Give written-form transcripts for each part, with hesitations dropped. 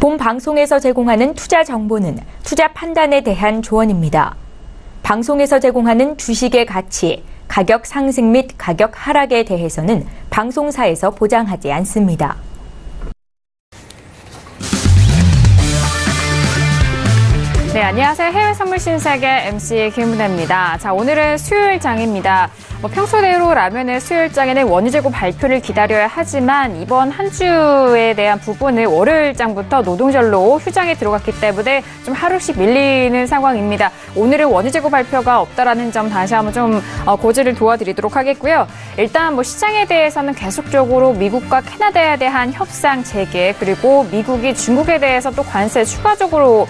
본 방송에서 제공하는 투자 정보는 투자 판단에 대한 조언입니다. 방송에서 제공하는 주식의 가치, 가격 상승 및 가격 하락에 대해서는 방송사에서 보장하지 않습니다. 네, 안녕하세요. 해외 선물 신세계 MC 김은혜입니다. 자, 오늘은 수요일장입니다. 평소대로 라면의 수요일장에는 원유재고 발표를 기다려야 하지만 이번 한 주에 대한 부분을 월요일장부터 노동절로 휴장에 들어갔기 때문에 좀 하루씩 밀리는 상황입니다. 오늘은 원유재고 발표가 없다라는 점 다시 한번 좀 고지를 도와드리도록 하겠고요. 일단 시장에 대해서는 계속적으로 미국과 캐나다에 대한 협상 재개, 그리고 미국이 중국에 대해서 또 관세 추가적으로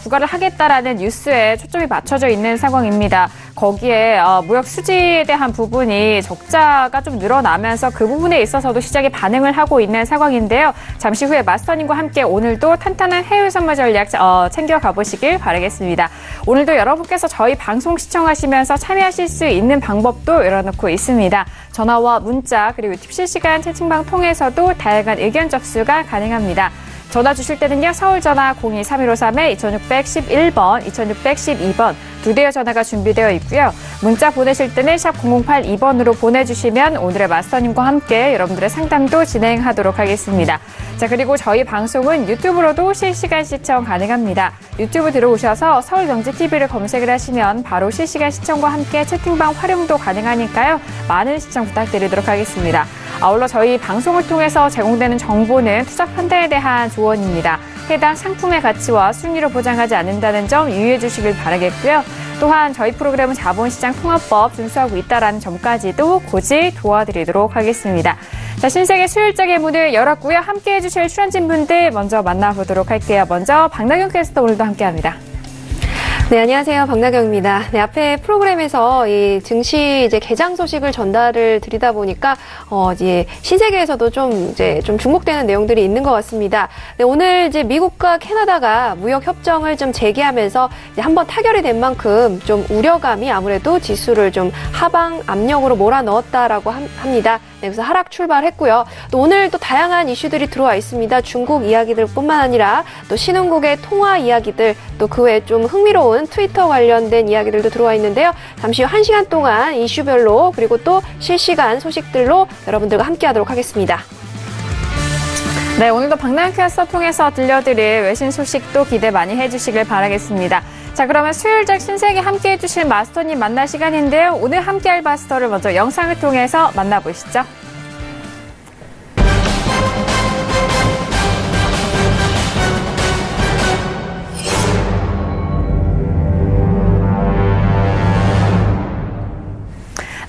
부과를 하겠다라는 뉴스에 초점이 맞춰져 있는 상황입니다. 거기에 무역 수지에 대한 부분이 적자가 좀 늘어나면서 그 부분에 있어서도 시장이 반응을 하고 있는 상황인데요. 잠시 후에 마스터님과 함께 오늘도 탄탄한 해외 선물 전략 챙겨가 보시길 바라겠습니다. 오늘도 여러분께서 저희 방송 시청하시면서 참여하실 수 있는 방법도 열어놓고 있습니다. 전화와 문자 그리고 유튜브 실시간 채팅방 통해서도 다양한 의견 접수가 가능합니다. 전화 주실 때는요. 서울 전화 02-3153-2611번, 2612번 두 대의 전화가 준비되어 있고요. 문자 보내실 때는 샵 0082번으로 보내주시면 오늘의 마스터님과 함께 여러분들의 상담도 진행하도록 하겠습니다. 자, 그리고 저희 방송은 유튜브로도 실시간 시청 가능합니다. 유튜브 들어오셔서 서울경제TV를 검색을 하시면 바로 실시간 시청과 함께 채팅방 활용도 가능하니까요. 많은 시청 부탁드리도록 하겠습니다. 아울러 저희 방송을 통해서 제공되는 정보는 투자 판단에 대한 조언입니다. 해당 상품의 가치와 순위를 보장하지 않는다는 점 유의해 주시길 바라겠고요. 또한 저희 프로그램은 자본시장 통합법 준수하고 있다는 점까지도 고지 도와드리도록 하겠습니다. 자, 신세계 수요일장의 문을 열었고요. 함께해 주실 출연진분들 먼저 만나보도록 할게요. 먼저 박나경 캐스터 오늘도 함께합니다. 네, 안녕하세요. 박나경입니다. 네, 앞에 프로그램에서 이 증시 개장 소식을 전달을 드리다 보니까, 이제 신세계에서도 좀 주목되는 내용들이 있는 것 같습니다. 네, 오늘 미국과 캐나다가 무역 협정을 좀 재개하면서 한번 타결이 된 만큼 좀 우려감이 아무래도 지수를 좀 하방 압력으로 몰아넣었다라고 합니다. 네, 그래서 하락 출발했고요. 또 오늘 또 다양한 이슈들이 들어와 있습니다. 중국 이야기들뿐만 아니라 또 신흥국의 통화 이야기들, 또 그 외에 좀 흥미로운 트위터 관련된 이야기들도 들어와 있는데요. 잠시 후 1시간 동안 이슈별로 그리고 또 실시간 소식들로 여러분들과 함께하도록 하겠습니다. 네, 오늘도 박나영 캐스터 통해서 들려드릴 외신 소식도 기대 많이 해주시길 바라겠습니다. 자, 그러면 수요일장 신세계 함께해 주실 마스터님 만날 시간인데요. 오늘 함께할 마스터를 먼저 영상을 통해서 만나보시죠.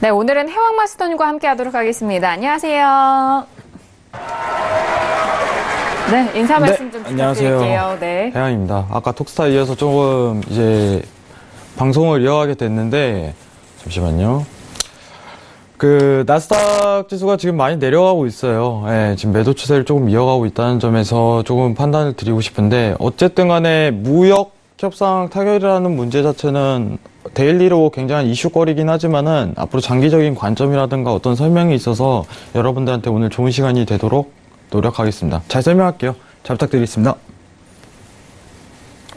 네, 오늘은 해왕 마스터님과 함께하도록 하겠습니다. 안녕하세요. 네, 인사 말씀 좀 부탁드릴게요. 안녕하세요. 네. 해양입니다. 아까 톡스타에 이어서 조금 이제 방송을 이어가게 됐는데, 잠시만요. 나스닥 지수가 지금 많이 내려가고 있어요. 예, 지금 매도 추세를 조금 이어가고 있다는 점에서 조금 판단을 드리고 싶은데, 어쨌든 간에 무역 협상 타결이라는 문제 자체는 데일리로 굉장한 이슈거리긴 하지만은 앞으로 장기적인 관점이라든가 어떤 설명이 있어서 여러분들한테 오늘 좋은 시간이 되도록 노력하겠습니다. 잘 설명할게요. 잘 부탁드리겠습니다.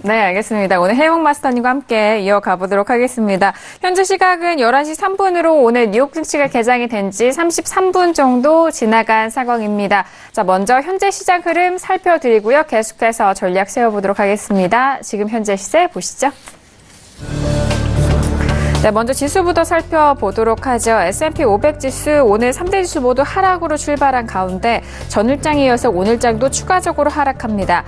네, 알겠습니다. 오늘 해영 마스터님과 함께 이어가 보도록 하겠습니다. 현재 시각은 11시 3분으로 오늘 뉴욕 증시가 개장이 된 지 33분 정도 지나간 상황입니다. 자, 먼저 현재 시장 흐름 살펴드리고요. 계속해서 전략 세워보도록 하겠습니다. 지금 현재 시세 보시죠. 네, 먼저 지수부터 살펴보도록 하죠. S&P 500 지수 오늘 3대 지수 모두 하락으로 출발한 가운데 전일장에 이어서 오늘장도 추가적으로 하락합니다.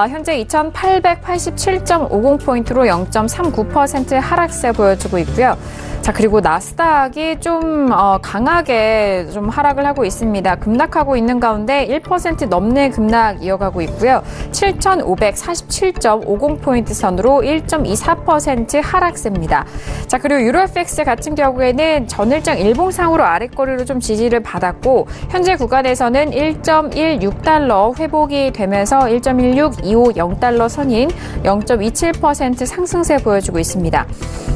현재 2887.50포인트로 0.39% 하락세 보여주고 있고요. 자, 그리고 나스닥이 좀 강하게 좀 하락을 하고 있습니다. 급락하고 있는 가운데 1% 넘는 급락 이어가고 있고요. 7,547.50포인트 선으로 1.24% 하락세입니다. 자, 그리고 유로FX 같은 경우에는 전일장 일봉상으로 아랫거리로 좀 지지를 받았고 현재 구간에서는 1.16달러 회복이 되면서 1.16250달러 선인 0.27% 상승세 보여주고 있습니다.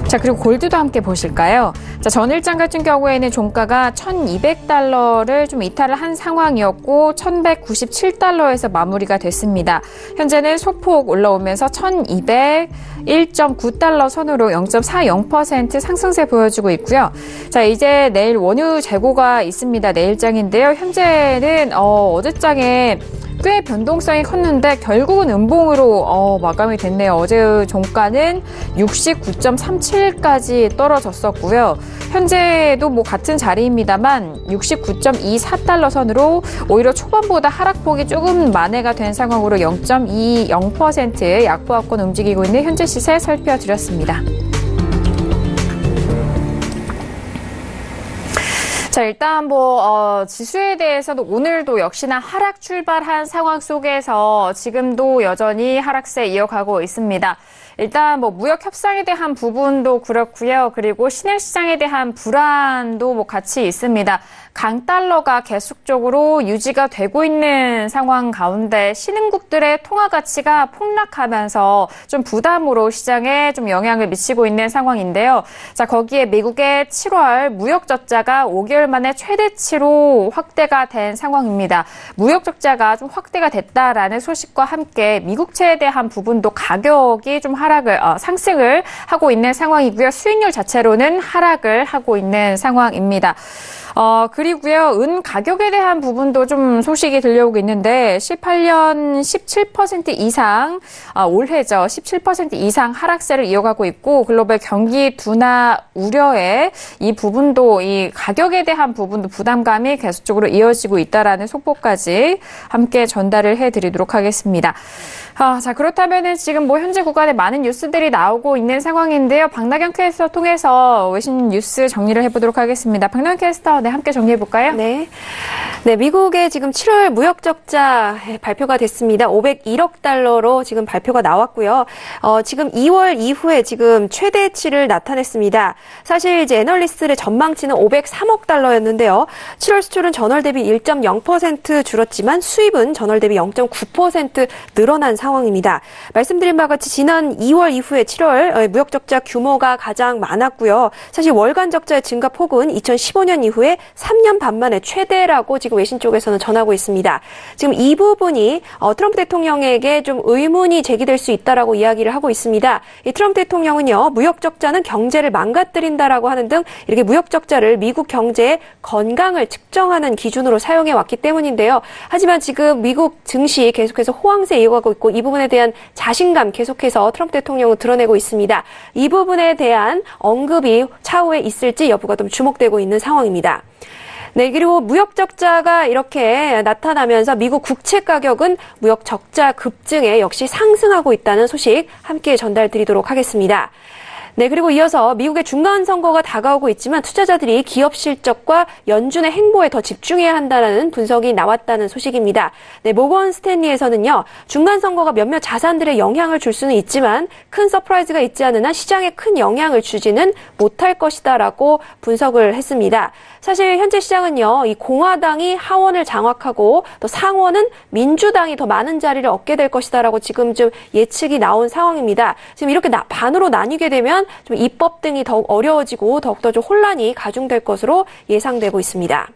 자, 그리고 골드도 함께 보실까요? 자, 전일장 같은 경우에는 종가가 1,200달러를 좀 이탈을 한 상황이었고 1,197달러에서 마무리가 됐습니다. 현재는 소폭 올라오면서 1,201.9달러 선으로 0.40% 상승세 보여주고 있고요. 자, 이제 내일 원유 재고가 있습니다. 내일장인데요. 현재는 어제장에 꽤 변동성이 컸는데 결국은 음봉으로 마감이 됐네요. 어제 종가는 69.37까지 떨어졌었고요. 현재도 뭐 같은 자리입니다만 69.24달러 선으로 오히려 초반보다 하락폭이 조금 만회가 된 상황으로 0.20% 약보합권 움직이고 있는 현재 시세 살펴드렸습니다. 자, 일단 지수에 대해서도 오늘도 역시나 하락 출발한 상황 속에서 지금도 여전히 하락세 이어가고 있습니다. 일단 무역 협상에 대한 부분도 그렇고요. 그리고 신흥 시장에 대한 불안도 같이 있습니다. 강달러가 계속적으로 유지가 되고 있는 상황 가운데 신흥국들의 통화 가치가 폭락하면서 좀 부담으로 시장에 좀 영향을 미치고 있는 상황인데요. 자, 거기에 미국의 7월 무역 적자가 5개월 만에 최대치로 확대가 된 상황입니다. 무역 적자가 좀 확대가 됐다라는 소식과 함께 미국채에 대한 부분도 가격이 좀 상승을 하고 있는 상황이고요. 수익률 자체로는 하락을 하고 있는 상황입니다. 그리고요, 은 가격에 대한 부분도 좀 소식이 들려오고 있는데, 18년 17% 이상, 올해죠. 17% 이상 하락세를 이어가고 있고, 글로벌 경기 둔화 우려에 이 부분도, 이 가격에 대한 부분도 부담감이 계속적으로 이어지고 있다라는 속보까지 함께 전달을 해드리도록 하겠습니다. 자, 그렇다면은 지금 현재 구간에 많은 뉴스들이 나오고 있는 상황인데요. 박나경 캐스터 통해서 외신 뉴스 정리를 해보도록 하겠습니다. 박나경 캐스터, 네, 함께 정리해볼까요? 네. 네, 미국의 지금 7월 무역 적자 발표가 됐습니다. 501억 달러로 지금 발표가 나왔고요. 지금 2월 이후에 지금 최대치를 나타냈습니다. 사실 이제 애널리스트의 전망치는 503억 달러였는데요. 7월 수출은 전월 대비 1.0% 줄었지만 수입은 전월 대비 0.9% 늘어난 상황입니다. 말씀드린 바와 같이 지난 2월 이후에 7월 무역 적자 규모가 가장 많았고요. 사실 월간 적자의 증가 폭은 2015년 이후에 3년 반 만에 최대라고 지금 외신 쪽에서는 전하고 있습니다. 지금 이 부분이 트럼프 대통령에게 좀 의문이 제기될 수 있다라고 이야기를 하고 있습니다. 이 트럼프 대통령은요, 무역 적자는 경제를 망가뜨린다라고 하는 등 이렇게 무역 적자를 미국 경제의 건강을 측정하는 기준으로 사용해 왔기 때문인데요. 하지만 지금 미국 증시 계속해서 호황세 이어가고 있고 이 부분에 대한 자신감 계속해서 트럼프 대통령은 드러내고 있습니다. 이 부분에 대한 언급이 차후에 있을지 여부가 좀 주목되고 있는 상황입니다. 네, 그리고 무역 적자가 이렇게 나타나면서 미국 국채 가격은 무역 적자 급증에 역시 상승하고 있다는 소식 함께 전달드리도록 하겠습니다. 네, 그리고 이어서 미국의 중간 선거가 다가오고 있지만 투자자들이 기업 실적과 연준의 행보에 더 집중해야 한다는 분석이 나왔다는 소식입니다. 네, 모건 스탠리에서는요, 중간 선거가 몇몇 자산들에 영향을 줄 수는 있지만 큰 서프라이즈가 있지 않은 한 시장에 큰 영향을 주지는 못할 것이다라고 분석을 했습니다. 사실 현재 시장은요, 이 공화당이 하원을 장악하고 또 상원은 민주당이 더 많은 자리를 얻게 될 것이다라고 지금 좀 예측이 나온 상황입니다. 지금 이렇게 반으로 나뉘게 되면 좀 입법 등이 더욱 어려워지고 더욱더 좀 혼란이 가중될 것으로 예상되고 있습니다.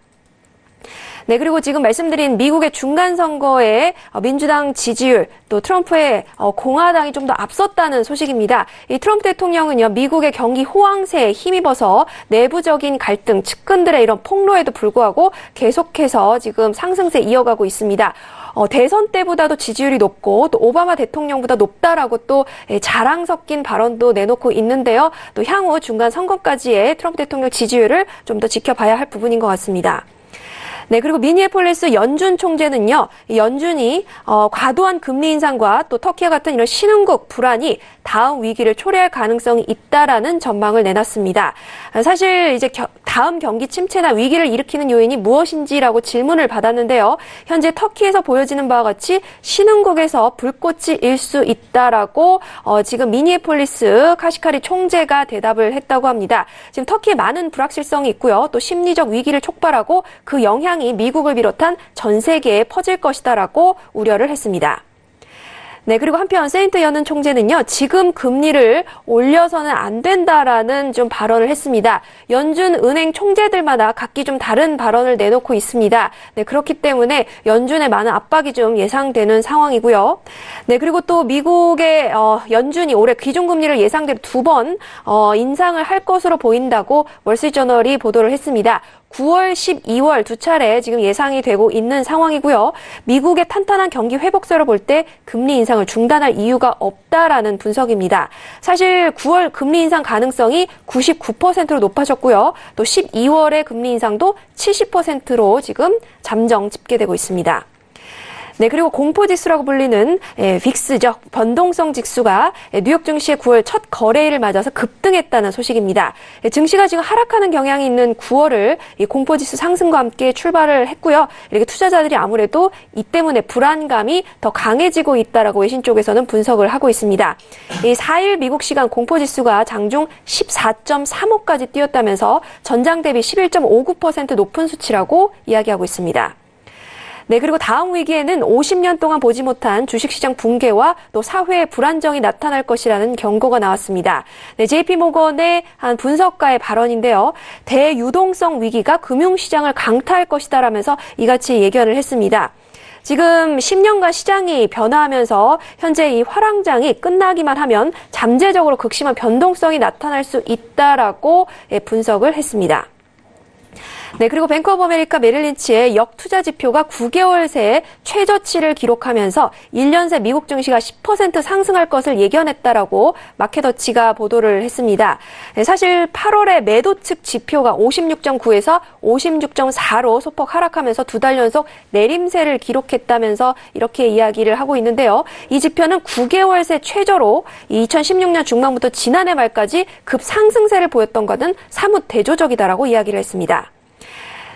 네, 그리고 지금 말씀드린 미국의 중간 선거에 민주당 지지율 또 트럼프의 공화당이 좀 더 앞섰다는 소식입니다. 이 트럼프 대통령은요, 미국의 경기 호황세에 힘입어서 내부적인 갈등, 측근들의 이런 폭로에도 불구하고 계속해서 지금 상승세 이어가고 있습니다. 대선 때보다도 지지율이 높고 또 오바마 대통령보다 높다라고 또 자랑 섞인 발언도 내놓고 있는데요. 또 향후 중간 선거까지의 트럼프 대통령 지지율을 좀 더 지켜봐야 할 부분인 것 같습니다. 네, 그리고 미니애폴리스 연준 총재는요, 연준이 과도한 금리 인상과 또 터키와 같은 이런 신흥국 불안이 다음 위기를 초래할 가능성이 있다라는 전망을 내놨습니다. 사실 이제 다음 경기 침체나 위기를 일으키는 요인이 무엇인지라고 질문을 받았는데요. 현재 터키에서 보여지는 바와 같이 신흥국에서 불꽃이 일 수 있다라고 지금 미니애폴리스 카시카리 총재가 대답을 했다고 합니다. 지금 터키에 많은 불확실성이 있고요. 또 심리적 위기를 촉발하고 그 영향이 미국을 비롯한 전 세계에 퍼질 것이다라고 우려를 했습니다. 네, 그리고 한편 세인트 여는 총재는요, 지금 금리를 올려서는 안 된다라는 좀 발언을 했습니다. 연준 은행 총재들마다 각기 좀 다른 발언을 내놓고 있습니다. 네, 그렇기 때문에 연준에 많은 압박이 좀 예상되는 상황이고요. 네, 그리고 또 미국의 연준이 올해 기준금리를 예상대로 2번 인상을 할 것으로 보인다고 월스트리트저널이 보도를 했습니다. 9월, 12월 두 차례 지금 예상이 되고 있는 상황이고요. 미국의 탄탄한 경기 회복세로 볼 때 금리 인상을 중단할 이유가 없다라는 분석입니다. 사실 9월 금리 인상 가능성이 99%로 높아졌고요. 또 12월의 금리 인상도 70%로 지금 잠정 집계되고 있습니다. 네, 그리고 공포지수라고 불리는 빅스죠. 변동성 지수가 뉴욕 증시의 9월 첫 거래일을 맞아서 급등했다는 소식입니다. 증시가 지금 하락하는 경향이 있는 9월을 이 공포지수 상승과 함께 출발을 했고요. 이렇게 투자자들이 아무래도 이 때문에 불안감이 더 강해지고 있다라고 외신 쪽에서는 분석을 하고 있습니다. 이 4일 미국 시간 공포지수가 장중 14.35까지 뛰었다면서 전장 대비 11.59% 높은 수치라고 이야기하고 있습니다. 네, 그리고 다음 위기에는 50년 동안 보지 못한 주식시장 붕괴와 또 사회의 불안정이 나타날 것이라는 경고가 나왔습니다. 네, JP모건의 한 분석가의 발언인데요. 대유동성 위기가 금융시장을 강타할 것이다라면서 이같이 예견을 했습니다. 지금 10년간 시장이 변화하면서 현재 이 화랑장이 끝나기만 하면 잠재적으로 극심한 변동성이 나타날 수 있다라고 분석을 했습니다. 네, 그리고 뱅크 오브 아메리카 메릴린치의 역투자 지표가 9개월 새에 최저치를 기록하면서 1년 새 미국 증시가 10% 상승할 것을 예견했다라고 마켓워치가 보도를 했습니다. 네, 사실 8월에 매도 측 지표가 56.9에서 56.4로 소폭 하락하면서 2달 연속 내림세를 기록했다면서 이렇게 이야기를 하고 있는데요. 이 지표는 9개월 새 최저로 2016년 중반부터 지난해 말까지 급상승세를 보였던 것은 사뭇 대조적이다라고 이야기를 했습니다.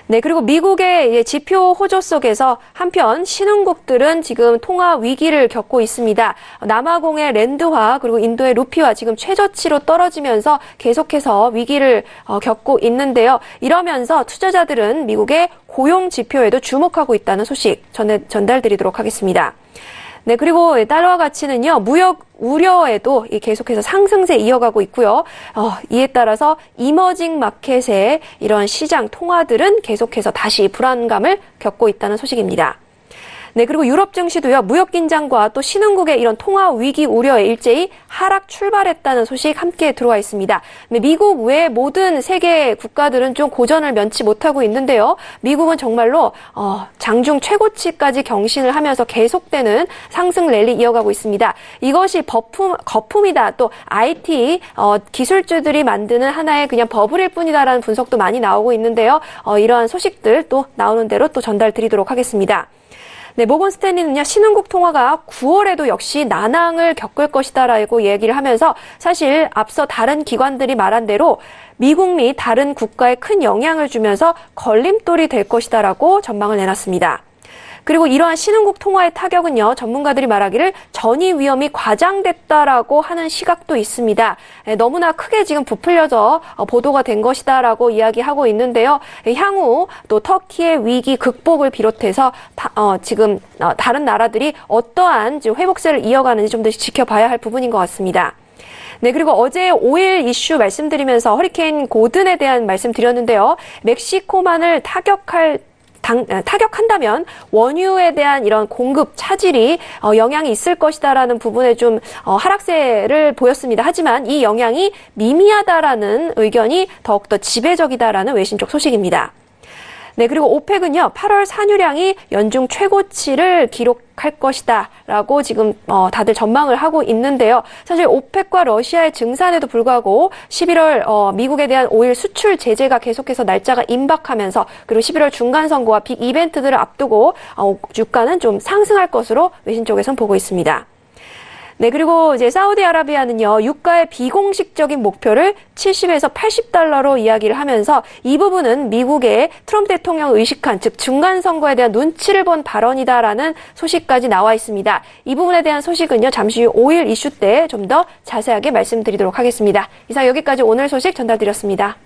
네, 그리고 미국의 지표 호조 속에서 한편 신흥국들은 지금 통화 위기를 겪고 있습니다. 남아공의 랜드화 그리고 인도의 루피화 지금 최저치로 떨어지면서 계속해서 위기를 겪고 있는데요. 이러면서 투자자들은 미국의 고용 지표에도 주목하고 있다는 소식 전달드리도록 하겠습니다. 네, 그리고 달러화 가치는요, 무역 우려에도 계속해서 상승세 이어가고 있고요. 이에 따라서 이머징 마켓의 이런 시장 통화들은 계속해서 다시 불안감을 겪고 있다는 소식입니다. 네, 그리고 유럽 증시도요, 무역 긴장과 또 신흥국의 이런 통화 위기 우려에 일제히 하락 출발했다는 소식 함께 들어와 있습니다. 네, 미국 외 모든 세계 국가들은 좀 고전을 면치 못하고 있는데요. 미국은 정말로 장중 최고치까지 경신을 하면서 계속되는 상승 랠리 이어가고 있습니다. 이것이 거품이다. 또 IT 기술주들이 만드는 하나의 그냥 버블일 뿐이다라는 분석도 많이 나오고 있는데요. 이러한 소식들 또 나오는 대로 또 전달드리도록 하겠습니다. 네, 모건 스탠리는요, 신흥국 통화가 9월에도 역시 난항을 겪을 것이다라고 얘기를 하면서 사실 앞서 다른 기관들이 말한 대로 미국 및 다른 국가에 큰 영향을 주면서 걸림돌이 될 것이다라고 전망을 내놨습니다. 그리고 이러한 신흥국 통화의 타격은요, 전문가들이 말하기를 전이 위험이 과장됐다라고 하는 시각도 있습니다. 너무나 크게 지금 부풀려져 보도가 된 것이다라고 이야기하고 있는데요. 향후 또 터키의 위기 극복을 비롯해서 지금 다른 나라들이 어떠한 회복세를 이어가는지 좀 더 지켜봐야 할 부분인 것 같습니다. 네, 그리고 어제 5일 이슈 말씀드리면서 허리케인 고든에 대한 말씀 드렸는데요. 멕시코만을 타격한다면 원유에 대한 이런 공급 차질이 영향이 있을 것이다라는 부분에 좀 하락세를 보였습니다. 하지만 이 영향이 미미하다라는 의견이 더욱더 지배적이다라는 외신 쪽 소식입니다. 네, 그리고 오펙은요, 8월 산유량이 연중 최고치를 기록할 것이다라고 지금 다들 전망을 하고 있는데요. 사실 오펙과 러시아의 증산에도 불구하고 11월 미국에 대한 오일 수출 제재가 계속해서 날짜가 임박하면서 그리고 11월 중간 선거와 빅 이벤트들을 앞두고 유가는 좀 상승할 것으로 외신 쪽에서는 보고 있습니다. 네, 그리고 이제 사우디아라비아는요, 유가의 비공식적인 목표를 70에서 80달러로 이야기를 하면서 이 부분은 미국의 트럼프 대통령 의식한, 즉 중간 선거에 대한 눈치를 본 발언이다라는 소식까지 나와 있습니다. 이 부분에 대한 소식은요, 잠시 후 5일 이슈 때 좀 더 자세하게 말씀드리도록 하겠습니다. 이상 여기까지 오늘 소식 전달드렸습니다.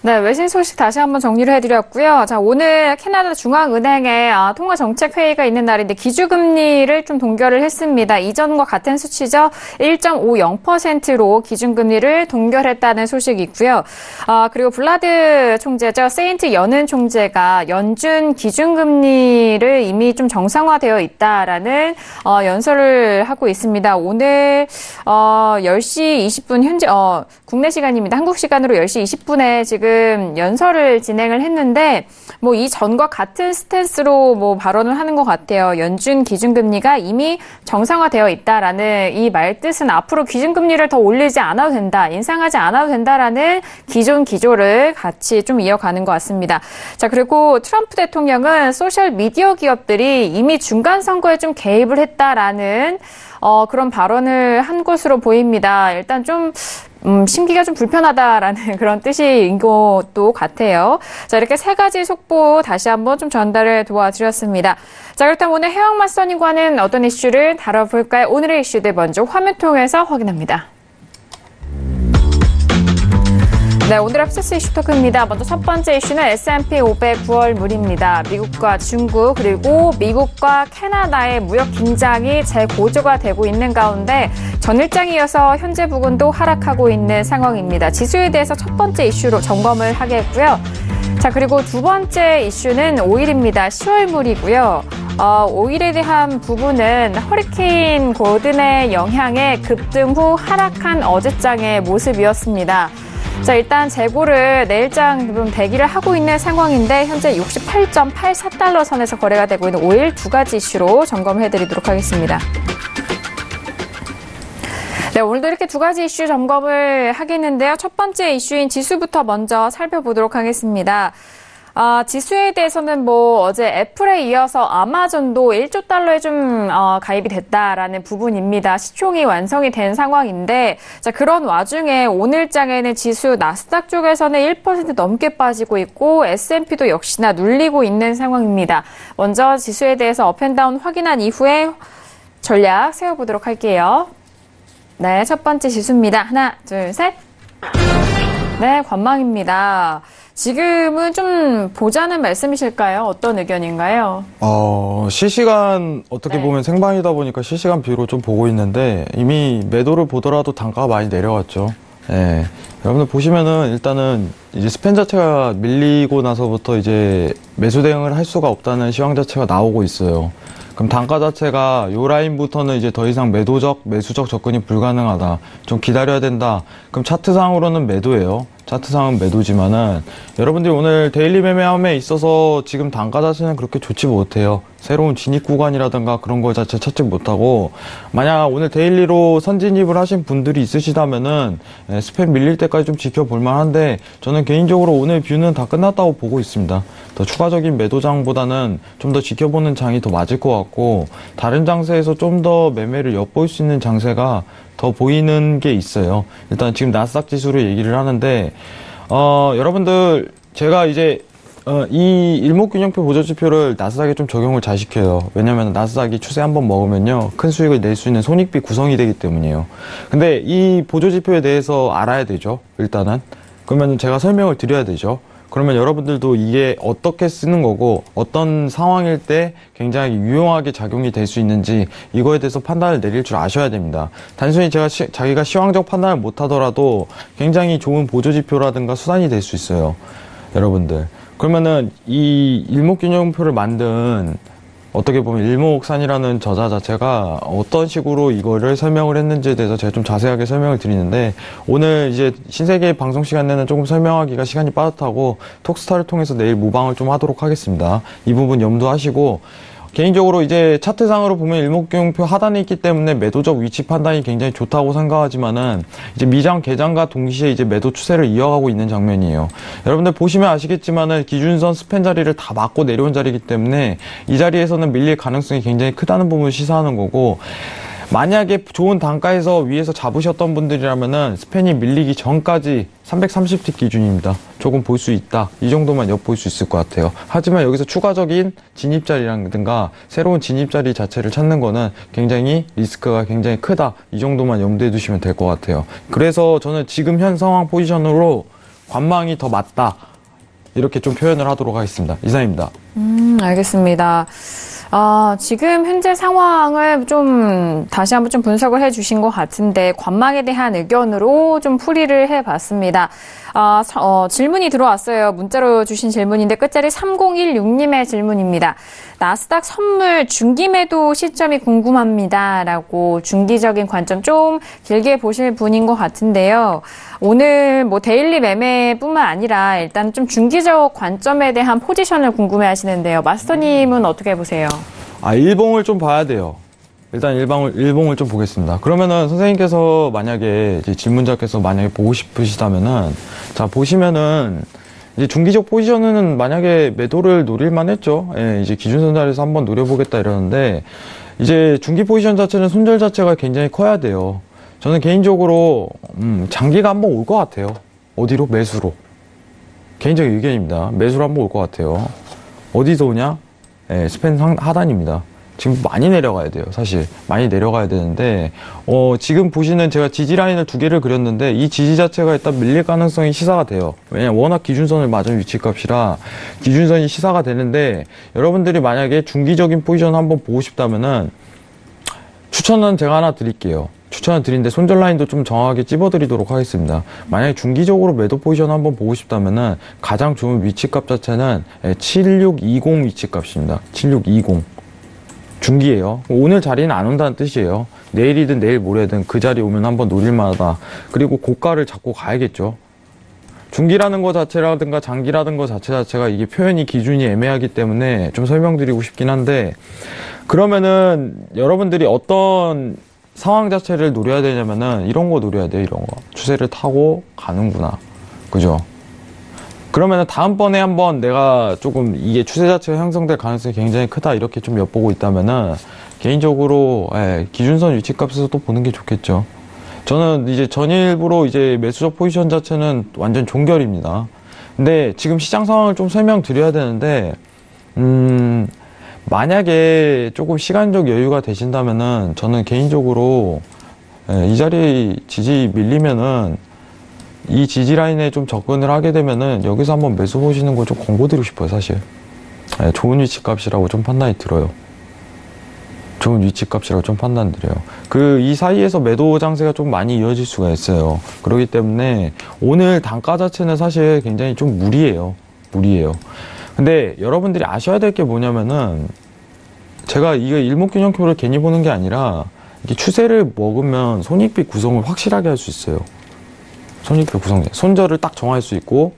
네, 외신 소식 다시 한번 정리를 해드렸고요. 자, 오늘 캐나다 중앙은행의 통화정책회의가 있는 날인데 기준금리를 좀 동결을 했습니다. 이전과 같은 수치죠. 1.50%로 기준금리를 동결했다는 소식이 있고요. 그리고 블라드 총재죠. 세인트 연은 총재가 연준 기준금리를 이미 좀 정상화되어 있다라는 연설을 하고 있습니다. 오늘 10시 20분 현재 국내 시간입니다. 한국 시간으로 10시 20분에 지금 연설을 진행을 했는데 뭐 이전과 같은 스탠스로 뭐 발언을 하는 것 같아요. 연준 기준금리가 이미 정상화되어 있다라는 이 말뜻은 앞으로 기준금리를 더 올리지 않아도 된다, 인상하지 않아도 된다라는 기존 기조를 같이 좀 이어가는 것 같습니다. 자, 그리고 트럼프 대통령은 소셜 미디어 기업들이 이미 중간 선거에 좀 개입을 했다라는 그런 발언을 한 것으로 보입니다. 일단 좀 심기가 좀 불편하다라는 그런 뜻인 것도 같아요. 자, 이렇게 세 가지 속보 다시 한번 좀 전달을 도와드렸습니다. 자, 그렇다면 오늘 해왕 맞선님과는 어떤 이슈를 다뤄볼까요? 오늘의 이슈들 먼저 화면 통해서 확인합니다. 네, 오늘 앞서스 이슈 토크입니다. 먼저 첫 번째 이슈는 S&P 500 9월물입니다. 미국과 중국 그리고 미국과 캐나다의 무역 긴장이 재고조가 되고 있는 가운데 전일장에 이어서 현재 부근도 하락하고 있는 상황입니다. 지수에 대해서 첫 번째 이슈로 점검을 하겠고요. 자, 그리고 두 번째 이슈는 오일입니다. 10월물이고요. 오일에 대한 부분은 허리케인 고든의 영향에 급등 후 하락한 어제장의 모습이었습니다. 자, 일단 재고를 내일장 대기를 하고 있는 상황인데 현재 68.84달러 선에서 거래가 되고 있는 오일 두 가지 이슈로 점검해드리도록 하겠습니다. 네, 오늘도 이렇게 두 가지 이슈 점검을 하겠는데요. 첫 번째 이슈인 지수부터 먼저 살펴보도록 하겠습니다. 지수에 대해서는 뭐 어제 애플에 이어서 아마존도 1조 달러에 좀 가입이 됐다라는 부분입니다. 시총이 완성이 된 상황인데, 자, 그런 와중에 오늘장에는 지수 나스닥 쪽에서는 1% 넘게 빠지고 있고 S&P도 역시나 눌리고 있는 상황입니다. 먼저 지수에 대해서 업앤다운 확인한 이후에 전략 세워보도록 할게요. 네, 첫 번째 지수입니다. 하나, 둘, 셋. 네, 관망입니다. 지금은 좀 보자는 말씀이실까요? 어떤 의견인가요? 실시간 어떻게 네. 보면 생방이다 보니까 실시간 뷰로 좀 보고 있는데 이미 매도를 보더라도 단가가 많이 내려왔죠. 예. 여러분들 보시면은 일단은 이제 스팬 자체가 밀리고 나서부터 이제 매수 대응을 할 수가 없다는 시황 자체가 나오고 있어요. 그럼 단가 자체가 요 라인부터는 이제 더 이상 매수적 접근이 불가능하다. 좀 기다려야 된다. 그럼 차트상으로는 매도예요. 차트상은 매도지만은 여러분들이 오늘 데일리 매매함에 있어서 지금 단가 자체는 그렇게 좋지 못해요. 새로운 진입 구간이라든가 그런 거 자체 찾지 못하고, 만약 오늘 데일리로 선진입을 하신 분들이 있으시다면은 스팸 밀릴 때까지 좀 지켜볼 만한데, 저는 개인적으로 오늘 뷰는 다 끝났다고 보고 있습니다. 더 추가적인 매도장보다는 좀 더 지켜보는 장이 더 맞을 것 같고, 다른 장세에서 좀 더 매매를 엿볼 수 있는 장세가 더 보이는 게 있어요. 일단 지금 나스닥 지수로 얘기를 하는데, 여러분들 제가 이제 이 일목균형표 보조지표를 나스닥에 좀 적용을 잘 시켜요. 왜냐면 나스닥이 추세 한번 먹으면요, 큰 수익을 낼 수 있는 손익비 구성이 되기 때문이에요. 근데 이 보조지표에 대해서 알아야 되죠, 일단은. 그러면 제가 설명을 드려야 되죠. 그러면 여러분들도 이게 어떻게 쓰는 거고 어떤 상황일 때 굉장히 유용하게 작용이 될 수 있는지 이거에 대해서 판단을 내릴 줄 아셔야 됩니다. 단순히 자기가 시황적 판단을 못 하더라도 굉장히 좋은 보조지표라든가 수단이 될 수 있어요, 여러분들. 그러면은 이 일목균형표를 만든, 어떻게 보면 일목산이라는 저자 자체가 어떤 식으로 이거를 설명을 했는지에 대해서 제가 좀 자세하게 설명을 드리는데, 오늘 이제 신세계 방송 시간 내는 조금 설명하기가 시간이 빠듯하고 톡스타를 통해서 내일 모방을 좀 하도록 하겠습니다. 이 부분 염두하시고, 개인적으로 이제 차트상으로 보면 일목균형표 하단에 있기 때문에 매도적 위치 판단이 굉장히 좋다고 생각하지만은 이제 미장 개장과 동시에 이제 매도 추세를 이어가고 있는 장면이에요. 여러분들 보시면 아시겠지만은 기준선 스팬 자리를 다 막고 내려온 자리이기 때문에 이 자리에서는 밀릴 가능성이 굉장히 크다는 부분을 시사하는 거고, 만약에 좋은 단가에서 위에서 잡으셨던 분들이라면은 스팬이 밀리기 전까지 330틱 기준입니다. 조금 볼 수 있다. 이 정도만 엿볼 수 있을 것 같아요. 하지만 여기서 추가적인 진입자리라든가 새로운 진입자리 자체를 찾는 거는 굉장히 리스크가 굉장히 크다. 이 정도만 염두에 두시면 될 것 같아요. 그래서 저는 지금 현 상황 포지션으로 관망이 더 맞다. 이렇게 좀 표현을 하도록 하겠습니다. 이상입니다. 알겠습니다. 지금 현재 상황을 좀 다시 한번 좀 분석을 해주신 것 같은데 관망에 대한 의견으로 좀 풀이를 해봤습니다. 질문이 들어왔어요. 문자로 주신 질문인데 끝자리 3016님의 질문입니다. 나스닥 선물 중기 매도 시점이 궁금합니다. 라고 중기적인 관점 좀 길게 보실 분인 것 같은데요. 오늘 뭐 데일리 매매뿐만 아니라 일단 좀 중기적 관점에 대한 포지션을 궁금해 하시는데요. 마스터님은 어떻게 보세요? 일봉을 좀 봐야 돼요. 일단 일봉을 좀 보겠습니다. 그러면은 선생님께서 만약에 이제 질문자께서 만약에 보고 싶으시다면은 자 보시면은 이제 중기적 포지션은 만약에 매도를 노릴만 했죠. 예, 이제 기준선 자리에서 한번 노려보겠다 이러는데 이제 중기 포지션 자체는 손절 자체가 굉장히 커야 돼요. 저는 개인적으로 장기가 한번 올 것 같아요. 어디로? 매수로. 개인적인 의견입니다. 매수로 한번 올 것 같아요. 어디서 오냐? 예, 스팬 하단입니다. 지금 많이 내려가야 돼요. 사실 많이 내려가야 되는데 지금 보시는 제가 지지 라인을 2개를 그렸는데 이 지지 자체가 일단 밀릴 가능성이 시사가 돼요. 왜냐면 워낙 기준선을 맞은 위치값이라 기준선이 시사가 되는데 여러분들이 만약에 중기적인 포지션 한번 보고 싶다면은 추천은 제가 하나 드릴게요. 추천을 드리는데 손절 라인도 좀 정확하게 찝어드리도록 하겠습니다. 만약에 중기적으로 매도 포지션 한번 보고 싶다면은 가장 좋은 위치값 자체는 7620 위치값입니다. 7620 중기예요. 오늘 자리는 안 온다는 뜻이에요. 내일이든 내일 모레든 그 자리 오면 한번 노릴만하다. 그리고 고가를 잡고 가야겠죠. 중기라는 거 자체라든가 장기라는 거 자체가 이게 표현이 기준이 애매하기 때문에 좀 설명드리고 싶긴 한데 그러면은 여러분들이 어떤 상황 자체를 노려야 되냐면은 이런 거 노려야 돼요. 이런 거. 추세를 타고 가는구나. 그죠? 그러면은 다음번에 한번 내가 조금 이게 추세 자체가 형성될 가능성이 굉장히 크다 이렇게 좀 엿보고 있다면은 개인적으로 기준선 위치값에서 또 보는 게 좋겠죠. 저는 이제 전일부로 이제 매수적 포지션 자체는 완전 종결입니다. 근데 지금 시장 상황을 좀 설명드려야 되는데 만약에 조금 시간적 여유가 되신다면은 저는 개인적으로 이 자리 지지 밀리면은 이 지지 라인에 좀 접근을 하게 되면은 여기서 한번 매수 보시는 거 좀 권고드리고 싶어요. 사실 좋은 위치값이라고 좀 판단이 들어요. 좋은 위치값이라고 좀 판단 드려요. 이 사이에서 매도 장세가 좀 많이 이어질 수가 있어요. 그렇기 때문에 오늘 단가 자체는 사실 굉장히 좀 무리예요. 근데 여러분들이 아셔야 될 게 뭐냐면은 제가 이거 일목균형표를 괜히 보는 게 아니라 이게 추세를 먹으면 손익비 구성을 확실하게 할 수 있어요. 손익비 구성, 손절을 딱 정할 수 있고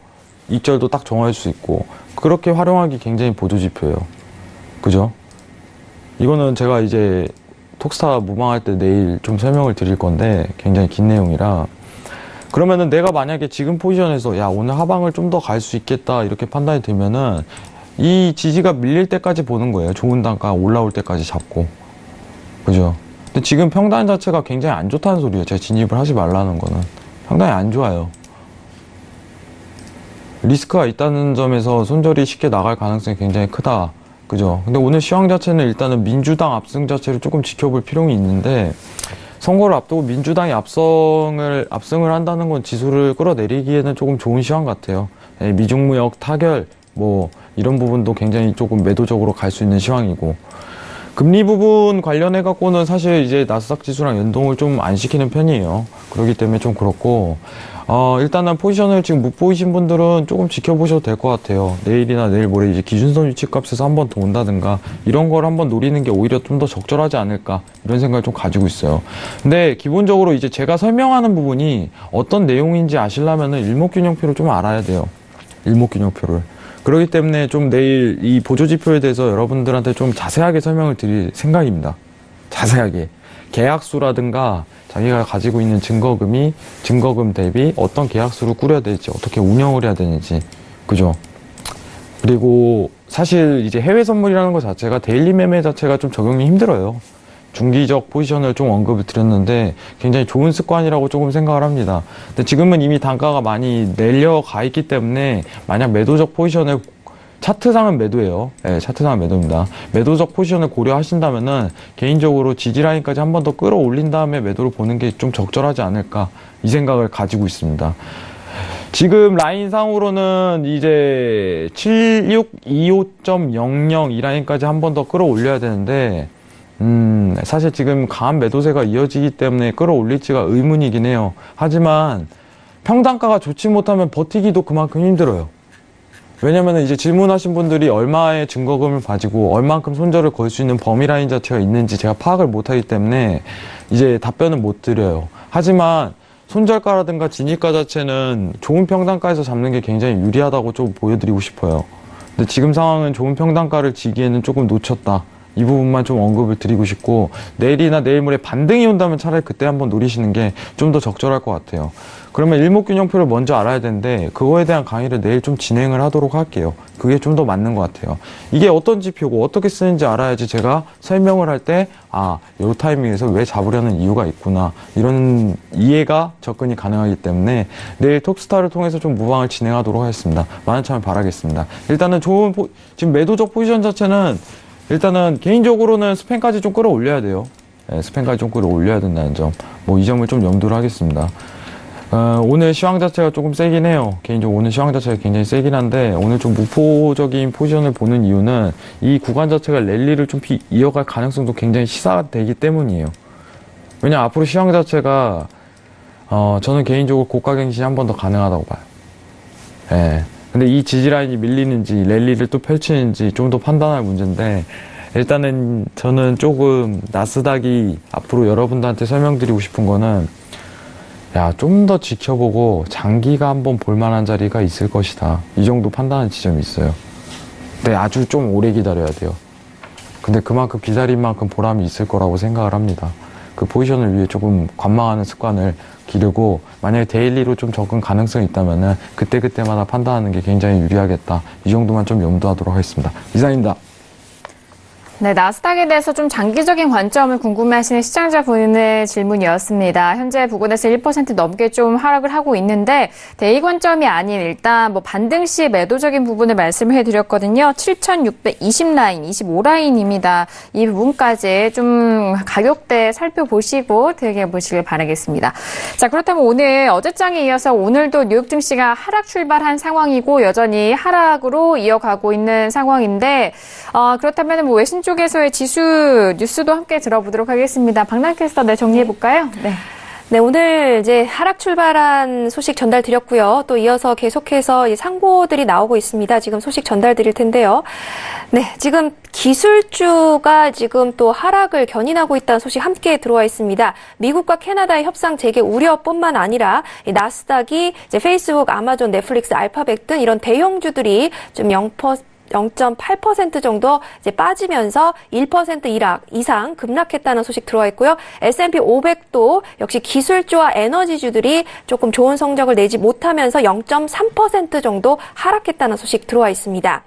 익절도 딱 정할 수 있고 그렇게 활용하기 굉장히 보조지표예요. 그죠? 이거는 제가 이제 톡스타 무방할 때 내일 좀 설명을 드릴 건데 굉장히 긴 내용이라 그러면은 내가 만약에 지금 포지션에서 야 오늘 하방을 좀 더 갈 수 있겠다 이렇게 판단이 들면은 이 지지가 밀릴 때까지 보는 거예요. 좋은 단가 올라올 때까지 잡고. 그죠? 근데 지금 평단 자체가 굉장히 안 좋다는 소리예요. 제가 진입을 하지 말라는 거는. 상당히 안 좋아요. 리스크가 있다는 점에서 손절이 쉽게 나갈 가능성이 굉장히 크다. 그죠? 근데 오늘 시황 자체는 일단은 민주당 압승 자체를 조금 지켜볼 필요는 있는데 선거를 앞두고 민주당이 압승을 한다는 건 지수를 끌어내리기에는 조금 좋은 시황 같아요. 미중무역 타결 뭐 이런 부분도 굉장히 조금 매도적으로 갈 수 있는 시황이고 금리 부분 관련해 갖고는 사실 이제 나스닥 지수랑 연동을 좀 안 시키는 편이에요. 그렇기 때문에 좀 그렇고 일단은 포지션을 지금 못 보이신 분들은 조금 지켜보셔도 될 것 같아요. 내일이나 내일 모레 이제 기준선 위치값에서 한번 더 온다든가 이런 걸 한번 노리는 게 오히려 좀 더 적절하지 않을까 이런 생각을 좀 가지고 있어요. 근데 기본적으로 이제 제가 설명하는 부분이 어떤 내용인지 아시려면은 일목균형표를 좀 알아야 돼요. 일목균형표를. 그렇기 때문에 좀 내일 이 보조지표에 대해서 여러분들한테 좀 자세하게 설명을 드릴 생각입니다. 자세하게. 계약수라든가 자기가 가지고 있는 증거금 대비 어떤 계약수를 꾸려야 될지, 어떻게 운영을 해야 되는지. 그죠? 그리고 사실 이제 해외 선물이라는 것 자체가 데일리 매매 자체가 좀 적용이 힘들어요. 중기적 포지션을 좀 언급을 드렸는데 굉장히 좋은 습관이라고 조금 생각을 합니다. 근데 지금은 이미 단가가 많이 내려가 있기 때문에 만약 매도적 포지션을 차트상은 매도예요. 네, 차트상은 매도입니다. 매도적 포지션을 고려하신다면은 개인적으로 지지라인까지 한 번 더 끌어올린 다음에 매도를 보는 게 좀 적절하지 않을까 이 생각을 가지고 있습니다. 지금 라인상으로는 이제 7625.00 이 라인까지 한 번 더 끌어올려야 되는데, 사실 지금 강한 매도세가 이어지기 때문에 끌어올릴지가 의문이긴 해요. 하지만 평단가가 좋지 못하면 버티기도 그만큼 힘들어요. 왜냐면 이제 질문하신 분들이 얼마의 증거금을 가지고 얼만큼 손절을 걸 수 있는 범위 라인 자체가 있는지 제가 파악을 못하기 때문에 이제 답변은 못 드려요. 하지만 손절가라든가 진입가 자체는 좋은 평단가에서 잡는 게 굉장히 유리하다고 좀 보여드리고 싶어요. 근데 지금 상황은 좋은 평단가를 지기에는 조금 놓쳤다. 이 부분만 좀 언급을 드리고 싶고, 내일이나 내일 모레 반등이 온다면 차라리 그때 한번 노리시는 게 좀 더 적절할 것 같아요. 그러면 일목균형표를 먼저 알아야 되는데 그거에 대한 강의를 내일 좀 진행을 하도록 할게요. 그게 좀 더 맞는 것 같아요. 이게 어떤 지표고 어떻게 쓰는지 알아야지 제가 설명을 할 때 이 타이밍에서 왜 잡으려는 이유가 있구나, 이런 이해가 접근이 가능하기 때문에 내일 톱스타를 통해서 좀 무방을 진행하도록 하겠습니다. 많은 참여 바라겠습니다. 일단은 지금 매도적 포지션 자체는 일단은 개인적으로는 스팬까지 좀 끌어올려야 돼요. 네, 스팬까지 좀 끌어올려야 된다는 점, 이 점을 좀 염두를 하겠습니다. 오늘 시황 자체가 조금 세긴 해요. 개인적으로 오늘 시황 자체가 굉장히 세긴 한데, 오늘 좀 무포적인 포지션을 보는 이유는 이 구간 자체가 랠리를 좀 이어갈 가능성도 굉장히 시사되기 때문이에요. 왜냐면 앞으로 시황 자체가 저는 개인적으로 고가갱신이 한 번 더 가능하다고 봐요. 예. 근데 이 지지라인이 밀리는지 랠리를 또 펼치는지 좀 더 판단할 문제인데, 일단은 저는 조금 나스닥이 앞으로 여러분들한테 설명드리고 싶은 거는, 좀 더 지켜보고 장기가 한번 볼만한 자리가 있을 것이다, 이 정도 판단하는 지점이 있어요. 근데 아주 좀 오래 기다려야 돼요. 근데 그만큼 기다린 만큼 보람이 있을 거라고 생각을 합니다. 그 포지션을 위해 조금 관망하는 습관을 기르고, 만약에 데일리로 좀 접근 가능성이 있다면은 그때그때마다 판단하는 게 굉장히 유리하겠다, 이 정도만 좀 염두하도록 하겠습니다. 이상입니다. 네, 나스닥에 대해서 좀 장기적인 관점을 궁금해하시는 시청자분의 질문이었습니다. 현재 부근에서 1% 넘게 좀 하락을 하고 있는데, 데이 관점이 아닌 일단 반등 시 매도적인 부분을 말씀을 해드렸거든요. 7,620 라인, 25라인입니다. 이 부분까지 좀 가격대 살펴보시고 대응해 보시길 바라겠습니다. 자, 그렇다면 오늘 어제장에 이어서 오늘도 뉴욕 증시가 하락 출발한 상황이고 여전히 하락으로 이어가고 있는 상황인데, 그렇다면 외신 쪽에서의 지수 뉴스도 함께 들어보도록 하겠습니다. 박나영 캐스터, 정리해볼까요? 네, 오늘 이제 하락 출발한 소식 전달 드렸고요. 또 이어서 계속해서 상보들이 나오고 있습니다. 지금 소식 전달 드릴 텐데요. 네, 지금 기술주가 지금 또 하락을 견인하고 있다는 소식 함께 들어와 있습니다. 미국과 캐나다의 협상 재개 우려뿐만 아니라 나스닥이 이제 페이스북, 아마존, 넷플릭스, 알파벳 등 이런 대형주들이 좀 0.8% 정도 이제 빠지면서 1% 이상 급락했다는 소식 들어와 있고요. S&P 500도 역시 기술주와 에너지주들이 조금 좋은 성적을 내지 못하면서 0.3% 정도 하락했다는 소식 들어와 있습니다.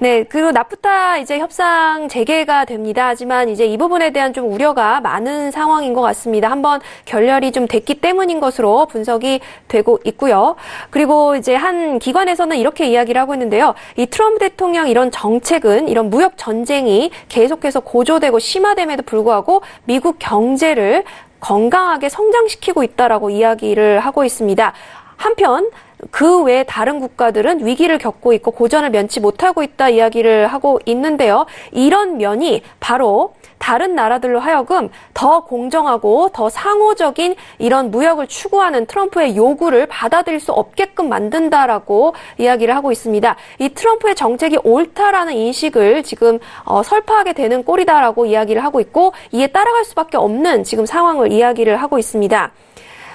네, 그리고 나프타 이제 협상 재개가 됩니다. 하지만 이제 이 부분에 대한 좀 우려가 많은 상황인 것 같습니다. 한번 결렬이 좀 됐기 때문인 것으로 분석이 되고 있고요. 그리고 이제 한 기관에서는 이렇게 이야기를 하고 있는데요. 이 트럼프 대통령 이런 정책은 이런 무역 전쟁이 계속해서 고조되고 심화됨에도 불구하고 미국 경제를 건강하게 성장시키고 있다라고 이야기를 하고 있습니다. 한편 그 외 다른 국가들은 위기를 겪고 있고 고전을 면치 못하고 있다 이야기를 하고 있는데요. 이런 면이 바로 다른 나라들로 하여금 더 공정하고 더 상호적인 이런 무역을 추구하는 트럼프의 요구를 받아들일 수 없게끔 만든다라고 이야기를 하고 있습니다. 이 트럼프의 정책이 옳다라는 인식을 지금 설파하게 되는 꼴이다라고 이야기를 하고 있고, 이에 따라갈 수밖에 없는 지금 상황을 이야기를 하고 있습니다.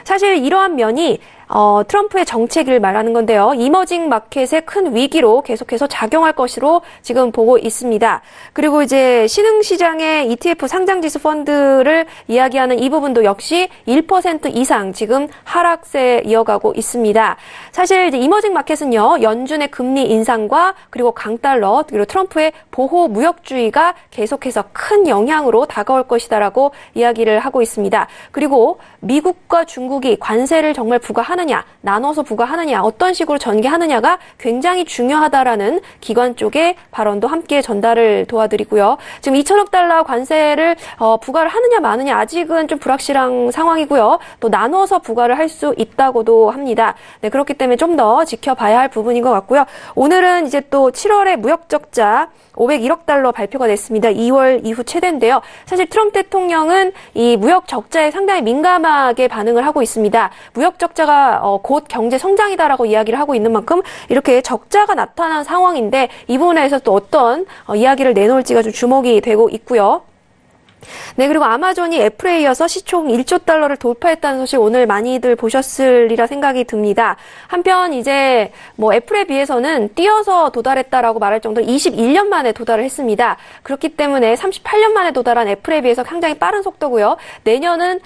사실 이러한 면이 트럼프의 정책을 말하는 건데요. 이머징 마켓의 큰 위기로 계속해서 작용할 것으로 지금 보고 있습니다. 그리고 이제 신흥시장의 ETF 상장지수 펀드를 이야기하는 이 부분도 역시 1% 이상 지금 하락세 이어가고 있습니다. 사실 이제 이머징 마켓은요, 연준의 금리 인상과 그리고 강달러, 그리고 트럼프의 보호 무역주의가 계속해서 큰 영향으로 다가올 것이다라고 이야기를 하고 있습니다. 그리고 미국과 중국이 관세를 정말 부과하는 부과하느냐, 나눠서 부과하느냐, 어떤 식으로 전개하느냐가 굉장히 중요하다라는 기관 쪽의 발언도 함께 전달을 도와드리고요. 지금 2천억 달러 관세를 부과를 하느냐 마느냐 아직은 좀 불확실한 상황이고요. 또 나눠서 부과를 할 수 있다고도 합니다. 네, 그렇기 때문에 좀 더 지켜봐야 할 부분인 것 같고요. 오늘은 이제 또 7월에 무역 적자 501억 달러 발표가 됐습니다. 2월 이후 최대인데요. 사실 트럼프 대통령은 이 무역 적자에 상당히 민감하게 반응을 하고 있습니다. 무역 적자가 곧 경제 성장이다라고 이야기를 하고 있는 만큼 이렇게 적자가 나타난 상황인데 이 부분에서 또 어떤 이야기를 내놓을지가 좀 주목이 되고 있고요. 네, 그리고 아마존이 애플에 이어서 시총 1조 달러를 돌파했다는 소식 오늘 많이들 보셨으리라 생각이 듭니다. 한편 이제 뭐 애플에 비해서는 뛰어서 도달했다라고 말할 정도로 21년 만에 도달을 했습니다. 그렇기 때문에 38년 만에 도달한 애플에 비해서 굉장히 빠른 속도고요. 내년은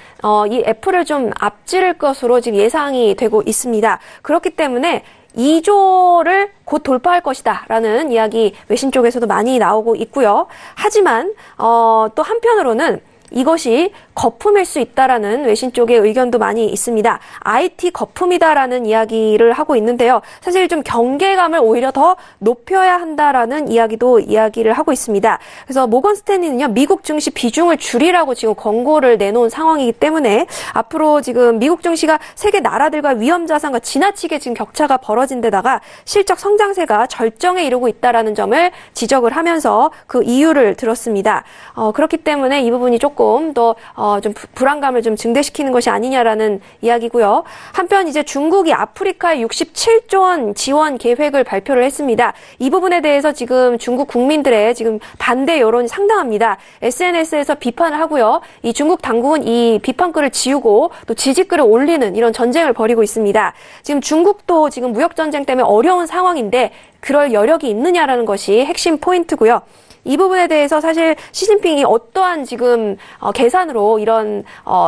이 애플을 좀 앞지를 것으로 지금 예상이 되고 있습니다. 그렇기 때문에 2조를 곧 돌파할 것이다 라는 이야기 외신 쪽에서도 많이 나오고 있고요. 하지만 또 한편으로는 이것이 거품일 수 있다라는 외신 쪽의 의견도 많이 있습니다. IT 거품이다라는 이야기를 하고 있는데요. 사실 좀 경계감을 오히려 더 높여야 한다라는 이야기를 하고 있습니다. 그래서 모건 스탠리는요, 미국 증시 비중을 줄이라고 지금 권고를 내놓은 상황이기 때문에 앞으로 지금 미국 증시가 세계 나라들과 위험 자산과 지나치게 지금 격차가 벌어진 데다가 실적 성장세가 절정에 이르고 있다라는 점을 지적을 하면서 그 이유를 들었습니다. 그렇기 때문에 이 부분이 조금 더 좀 불안감을 좀 증대시키는 것이 아니냐라는 이야기고요. 한편 이제 중국이 아프리카에 67조 원 지원 계획을 발표를 했습니다. 이 부분에 대해서 지금 중국 국민들의 지금 반대 여론이 상당합니다. SNS에서 비판을 하고요. 이 중국 당국은 이 비판글을 지우고 또 지지글을 올리는 이런 전쟁을 벌이고 있습니다. 지금 중국도 지금 무역 전쟁 때문에 어려운 상황인데 그럴 여력이 있느냐라는 것이 핵심 포인트고요. 이 부분에 대해서 사실 시진핑이 어떠한 지금 계산으로 이런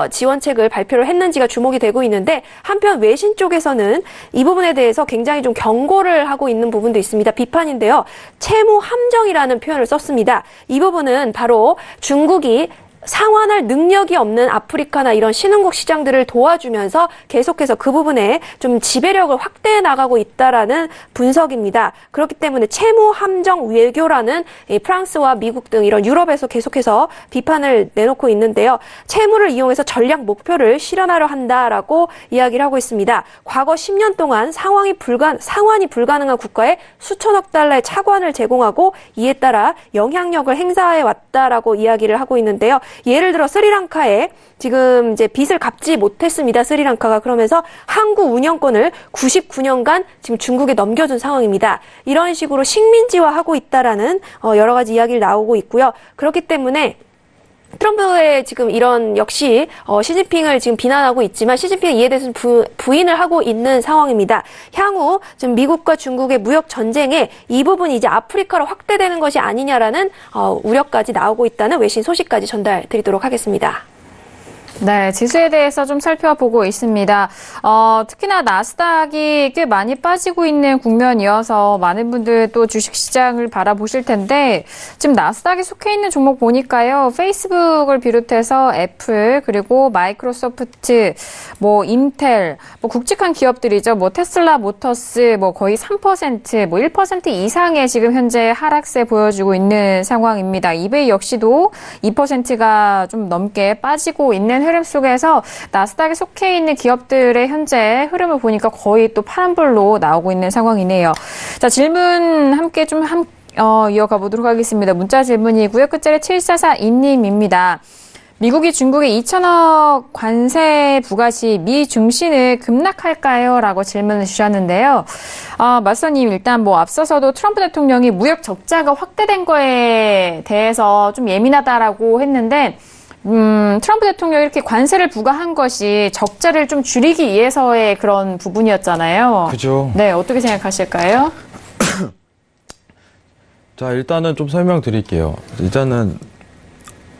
지원책을 발표를 했는지가 주목이 되고 있는데 한편 외신 쪽에서는 이 부분에 대해서 굉장히 좀 경고를 하고 있는 부분도 있습니다. 비판인데요. 채무 함정이라는 표현을 썼습니다. 이 부분은 바로 중국이 상환할 능력이 없는 아프리카나 이런 신흥국 시장들을 도와주면서 계속해서 그 부분에 좀 지배력을 확대해 나가고 있다라는 분석입니다. 그렇기 때문에 채무 함정 외교라는 프랑스와 미국 등 이런 유럽에서 계속해서 비판을 내놓고 있는데요. 채무를 이용해서 전략 목표를 실현하려 한다라고 이야기를 하고 있습니다. 과거 10년 동안 상환이 불가능한 국가에 수천억 달러의 차관을 제공하고 이에 따라 영향력을 행사해 왔다라고 이야기를 하고 있는데요. 예를 들어 스리랑카에 지금 이제 빚을 갚지 못했습니다. 스리랑카가. 그러면서 항구 운영권을 99년간 지금 중국에 넘겨준 상황입니다. 이런 식으로 식민지화하고 있다라는 여러 가지 이야기를 나오고 있고요. 그렇기 때문에 트럼프의 지금 이런 역시 시진핑을 지금 비난하고 있지만 시진핑은 이에 대해서는 부인을 하고 있는 상황입니다. 향후 지금 미국과 중국의 무역 전쟁에 이 부분이 이제 아프리카로 확대되는 것이 아니냐라는 우려까지 나오고 있다는 외신 소식까지 전달드리도록 하겠습니다. 네, 지수에 대해서 좀 살펴보고 있습니다. 특히나 나스닥이 꽤 많이 빠지고 있는 국면이어서 많은 분들 또 주식시장을 바라보실 텐데 지금 나스닥이 속해 있는 종목 보니까요. 페이스북을 비롯해서 애플 그리고 마이크로소프트, 뭐 인텔, 뭐 굵직한 기업들이죠. 뭐 테슬라 모터스 뭐 거의 3%, 뭐 1% 이상의 지금 현재 하락세 보여주고 있는 상황입니다. 이베이 역시도 2%가 좀 넘게 빠지고 있는 흐름 속에서 나스닥에 속해 있는 기업들의 현재 흐름을 보니까 거의 또 파란불로 나오고 있는 상황이네요. 자, 질문 함께 좀 이어가 보도록 하겠습니다. 문자 질문이고요. 끝자리 7442님입니다. 미국이 중국에 2천억 관세 부과 시 미 증시는 급락할까요? 라고 질문을 주셨는데요. 맞서님 일단 뭐 앞서서도 트럼프 대통령이 무역 적자가 확대된 거에 대해서 좀 예민하다라고 했는데 트럼프 대통령이 이렇게 관세를 부과한 것이 적자를 좀 줄이기 위해서의 그런 부분이었잖아요. 그죠. 네, 어떻게 생각하실까요? 자, 일단은 좀 설명드릴게요. 일단은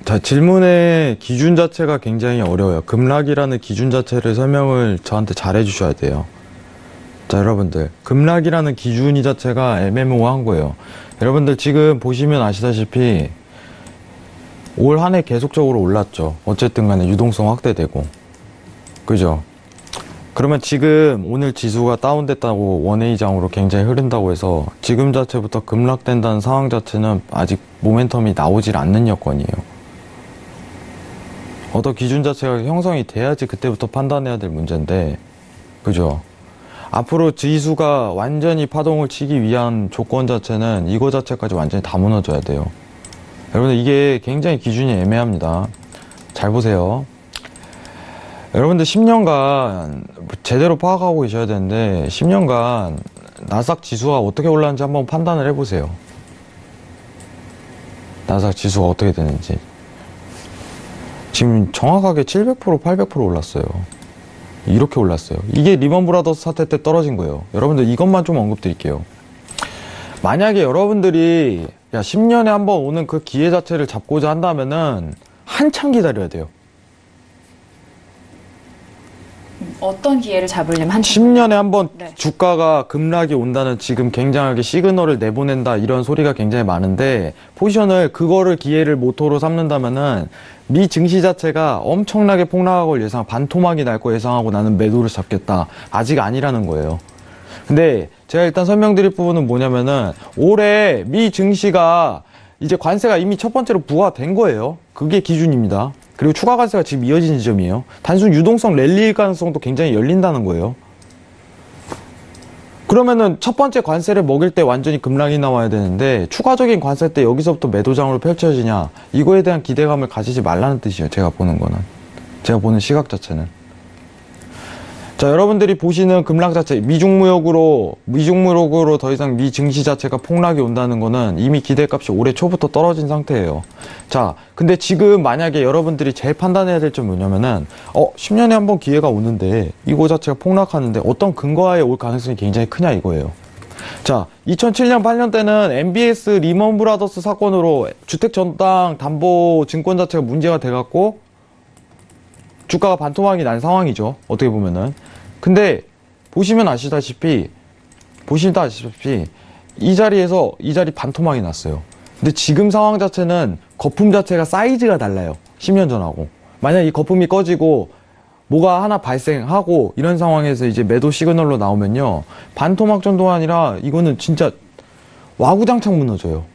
자, 질문의 기준 자체가 굉장히 어려워요. 급락이라는 기준 자체를 설명을 저한테 잘 해주셔야 돼요. 자, 여러분들 급락이라는 기준이 자체가 애매모호한 거예요. 여러분들 지금 보시면 아시다시피 올 한 해 계속적으로 올랐죠. 어쨌든 간에 유동성 확대되고. 그죠? 그러면 지금 오늘 지수가 다운됐다고 원웨이장으로 굉장히 흐른다고 해서 지금 자체부터 급락된다는 상황 자체는 아직 모멘텀이 나오질 않는 여건이에요. 어떤 기준 자체가 형성이 돼야지 그때부터 판단해야 될 문제인데, 그죠? 앞으로 지수가 완전히 파동을 치기 위한 조건 자체는 이거 자체까지 완전히 다 무너져야 돼요. 여러분들 이게 굉장히 기준이 애매합니다. 잘 보세요. 여러분들 10년간 제대로 파악하고 계셔야 되는데 10년간 나스닥 지수가 어떻게 올랐는지 한번 판단을 해보세요. 나스닥 지수가 어떻게 되는지. 지금 정확하게 700%, 800% 올랐어요. 이렇게 올랐어요. 이게 리먼 브라더스 사태 때 떨어진 거예요. 여러분들 이것만 좀 언급드릴게요. 만약에 여러분들이 10년에 한번 오는 그 기회 자체를 잡고자 한다면은 한참 기다려야 돼요. 어떤 기회를 잡으려면 한 10년에 한번 네. 주가가 급락이 온다는 지금 굉장하게 시그널을 내보낸다 이런 소리가 굉장히 많은데 포지션을 그거를 기회를 모토로 삼는다면은 미 증시 자체가 엄청나게 폭락할 걸 예상, 반토막이 날 거 예상하고 나는 매도를 잡겠다. 아직 아니라는 거예요. 근데 제가 일단 설명드릴 부분은 뭐냐면은 올해 미 증시가 이제 관세가 이미 첫 번째로 부과된 거예요. 그게 기준입니다. 그리고 추가 관세가 지금 이어진 지점이에요. 단순 유동성 랠리일 가능성도 굉장히 열린다는 거예요. 그러면은 첫 번째 관세를 먹일 때 완전히 급락이 나와야 되는데 추가적인 관세 때 여기서부터 매도장으로 펼쳐지냐, 이거에 대한 기대감을 가지지 말라는 뜻이에요. 제가 보는 거는, 제가 보는 시각 자체는. 자, 여러분들이 보시는 급락 자체, 미중무역으로 더 이상 미 증시 자체가 폭락이 온다는 거는 이미 기대값이 올해 초부터 떨어진 상태예요. 자, 근데 지금 만약에 여러분들이 제일 판단해야 될 점이 뭐냐면은 10년에 한 번 기회가 오는데 이거 자체가 폭락하는데 어떤 근거하에 올 가능성이 굉장히 크냐 이거예요. 자, 2007년 8년 때는 MBS 리먼 브라더스 사건으로 주택 전당 담보 증권 자체가 문제가 돼갖고 주가가 반토막이 난 상황이죠. 어떻게 보면은. 근데 보시면 아시다시피 이 자리 반토막이 났어요. 근데 지금 상황 자체는 거품 자체가 사이즈가 달라요. 10년 전하고. 만약 이 거품이 꺼지고 뭐가 하나 발생하고 이런 상황에서 이제 매도 시그널로 나오면요, 반토막 정도가 아니라 이거는 진짜 와구장창 무너져요.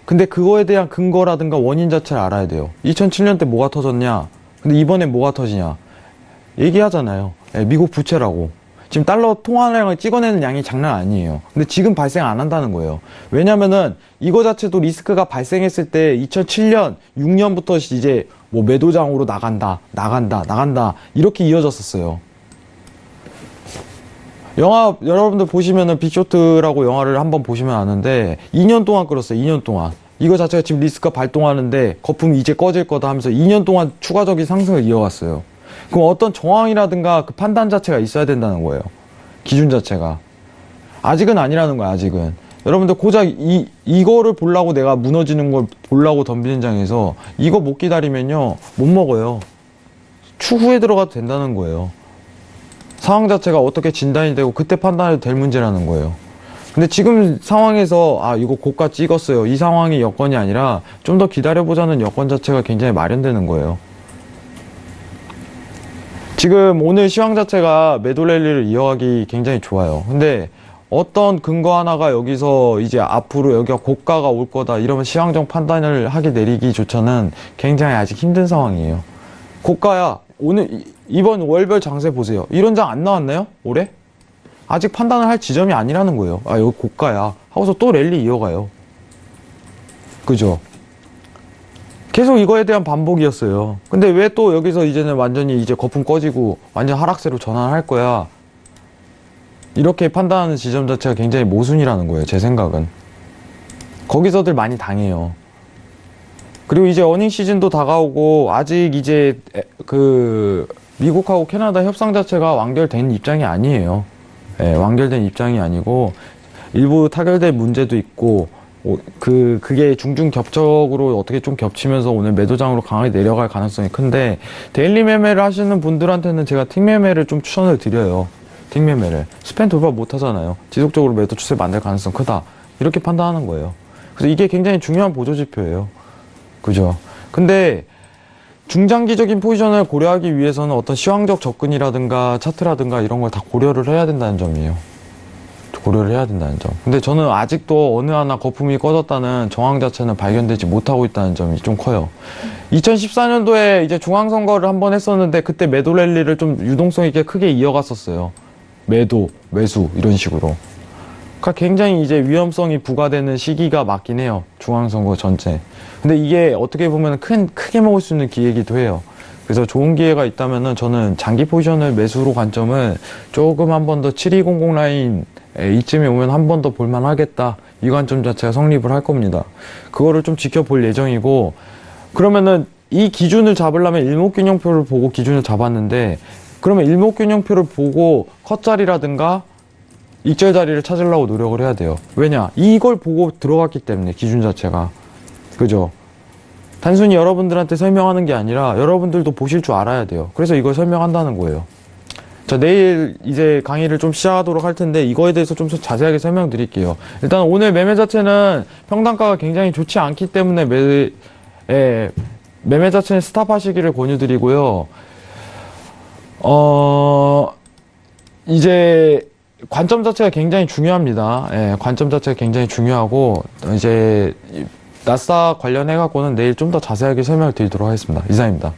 근데 그거에 대한 근거라든가 원인 자체를 알아야 돼요. 2007년 때 뭐가 터졌냐, 근데 이번엔 뭐가 터지냐 얘기하잖아요. 미국 부채라고. 지금 달러 통화량을 찍어내는 양이 장난 아니에요. 근데 지금 발생 안 한다는 거예요. 왜냐면은 이거 자체도 리스크가 발생했을 때 2007년, 6년부터 이제 뭐 매도장으로 나간다 이렇게 이어졌었어요. 영화 여러분들 보시면은 빅쇼트라고 영화를 한번 보시면 아는데 2년 동안 끌었어요. 2년 동안. 이거 자체가 지금 리스크가 발동하는데 거품이 이제 꺼질 거다 하면서 2년 동안 추가적인 상승을 이어갔어요. 그럼 어떤 정황이라든가 그 판단 자체가 있어야 된다는 거예요. 기준 자체가. 아직은 아니라는 거야, 아직은. 여러분들 고작 이거를 보려고 내가 무너지는 걸 보려고 덤비는 장에서 이거 못 기다리면요, 못 먹어요. 추후에 들어가도 된다는 거예요. 상황 자체가 어떻게 진단이 되고 그때 판단해도 될 문제라는 거예요. 근데 지금 상황에서 이거 고가 찍었어요, 이 상황이 여건이 아니라 좀 더 기다려보자는 여건 자체가 굉장히 마련되는 거예요. 지금 오늘 시황 자체가 매도 랠리를 이어가기 굉장히 좋아요. 근데 어떤 근거 하나가 여기서 이제 앞으로 여기가 고가가 올 거다 이러면 시황적 판단을 하게 내리기조차는 굉장히 아직 힘든 상황이에요. 고가야, 오늘 이번 월별 장세 보세요. 이런 장 안 나왔나요? 올해? 아직 판단을 할 지점이 아니라는 거예요. 여기 고가야 하고서 또 랠리 이어가요. 그죠? 계속 이거에 대한 반복이었어요. 근데 왜 또 여기서 이제는 완전히 이제 거품 꺼지고 완전 하락세로 전환할 거야, 이렇게 판단하는 지점 자체가 굉장히 모순이라는 거예요. 제 생각은. 거기서들 많이 당해요. 그리고 이제 어닝 시즌도 다가오고 아직 이제 그 미국하고 캐나다 협상 자체가 완결된 입장이 아니에요. 완결된 입장이 아니고 일부 타결될 문제도 있고 그게 중중겹적으로 어떻게 좀 겹치면서 오늘 매도장으로 강하게 내려갈 가능성이 큰데, 데일리 매매를 하시는 분들한테는 제가 틱 매매를 좀 추천을 드려요. 틱 매매를. 스팬 돌파 못 하잖아요. 지속적으로 매도 추세 만들 가능성 크다, 이렇게 판단하는 거예요. 그래서 이게 굉장히 중요한 보조지표예요. 그죠? 근데 중장기적인 포지션을 고려하기 위해서는 어떤 시황적 접근이라든가 차트라든가 이런 걸 다 고려를 해야 된다는 점이에요. 고려를 해야 된다는 점. 근데 저는 아직도 어느 하나 거품이 꺼졌다는 정황 자체는 발견되지 못하고 있다는 점이 좀 커요. 2014년도에 이제 중앙선거를 한번 했었는데 그때 매도 랠리를 좀 유동성 있게 크게 이어갔었어요. 매도, 매수 이런 식으로. 그러니까 굉장히 이제 위험성이 부과되는 시기가 맞긴 해요. 중앙선거 전체. 근데 이게 어떻게 보면 크게 먹을 수 있는 기회이기도 해요. 그래서 좋은 기회가 있다면은 저는 장기 포지션을 매수로 관점을 조금 한 번 더 7200 라인 이쯤에 오면 한 번 더 볼만 하겠다. 이 관점 자체가 성립을 할 겁니다. 그거를 좀 지켜볼 예정이고, 그러면은 이 기준을 잡으려면 일목균형표를 보고 기준을 잡았는데, 그러면 일목균형표를 보고 컷자리라든가 익절 자리를 찾으려고 노력을 해야 돼요. 왜냐? 이걸 보고 들어갔기 때문에 기준 자체가. 그죠? 단순히 여러분들한테 설명하는 게 아니라 여러분들도 보실 줄 알아야 돼요. 그래서 이걸 설명한다는 거예요. 자, 내일 이제 강의를 좀 시작하도록 할 텐데 이거에 대해서 좀 자세하게 설명드릴게요. 일단 오늘 매매 자체는 평단가가 굉장히 좋지 않기 때문에 매매 자체는 스탑하시기를 권유드리고요. 이제 관점 자체가 굉장히 중요합니다. 예, 관점 자체가 굉장히 중요하고 이제 나스닥 관련해 갖고는 내일 좀 더 자세하게 설명을 드리도록 하겠습니다. 이상입니다.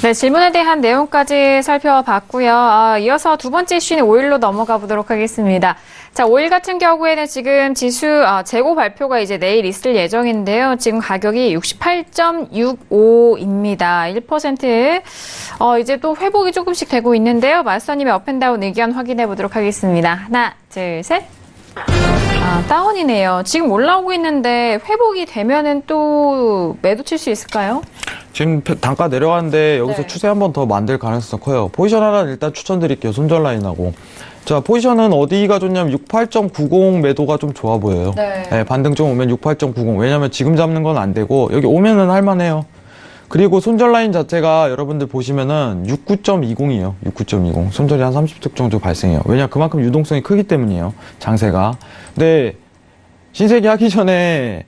네, 질문에 대한 내용까지 살펴봤고요. 이어서 두 번째 이슈인 오일로 넘어가 보도록 하겠습니다. 자, 오일 같은 경우에는 지금 지수 재고 발표가 이제 내일 있을 예정인데요. 지금 가격이 68.65입니다. 1% 이제 또 회복이 조금씩 되고 있는데요. 마스터님의 업앤다운 의견 확인해 보도록 하겠습니다. 하나, 둘, 셋. 다운이네요. 지금 올라오고 있는데 회복이 되면은 또 매도 칠 수 있을까요? 지금 단가 내려가는데 여기서 네. 추세 한 번 더 만들 가능성 커요. 포지션 하나 일단 추천드릴게요. 손절 라인하고. 자, 포지션은 어디가 좋냐면 68.90 매도가 좀 좋아 보여요. 네. 네, 반등 좀 오면 68.90. 왜냐면 지금 잡는 건 안 되고 여기 오면은 할만해요. 그리고 손절 라인 자체가 여러분들 보시면은 69.20이에요. 69.20. 손절이 한 30쪽 정도 발생해요. 왜냐 그만큼 유동성이 크기 때문이에요. 장세가. 근데 신세계 하기 전에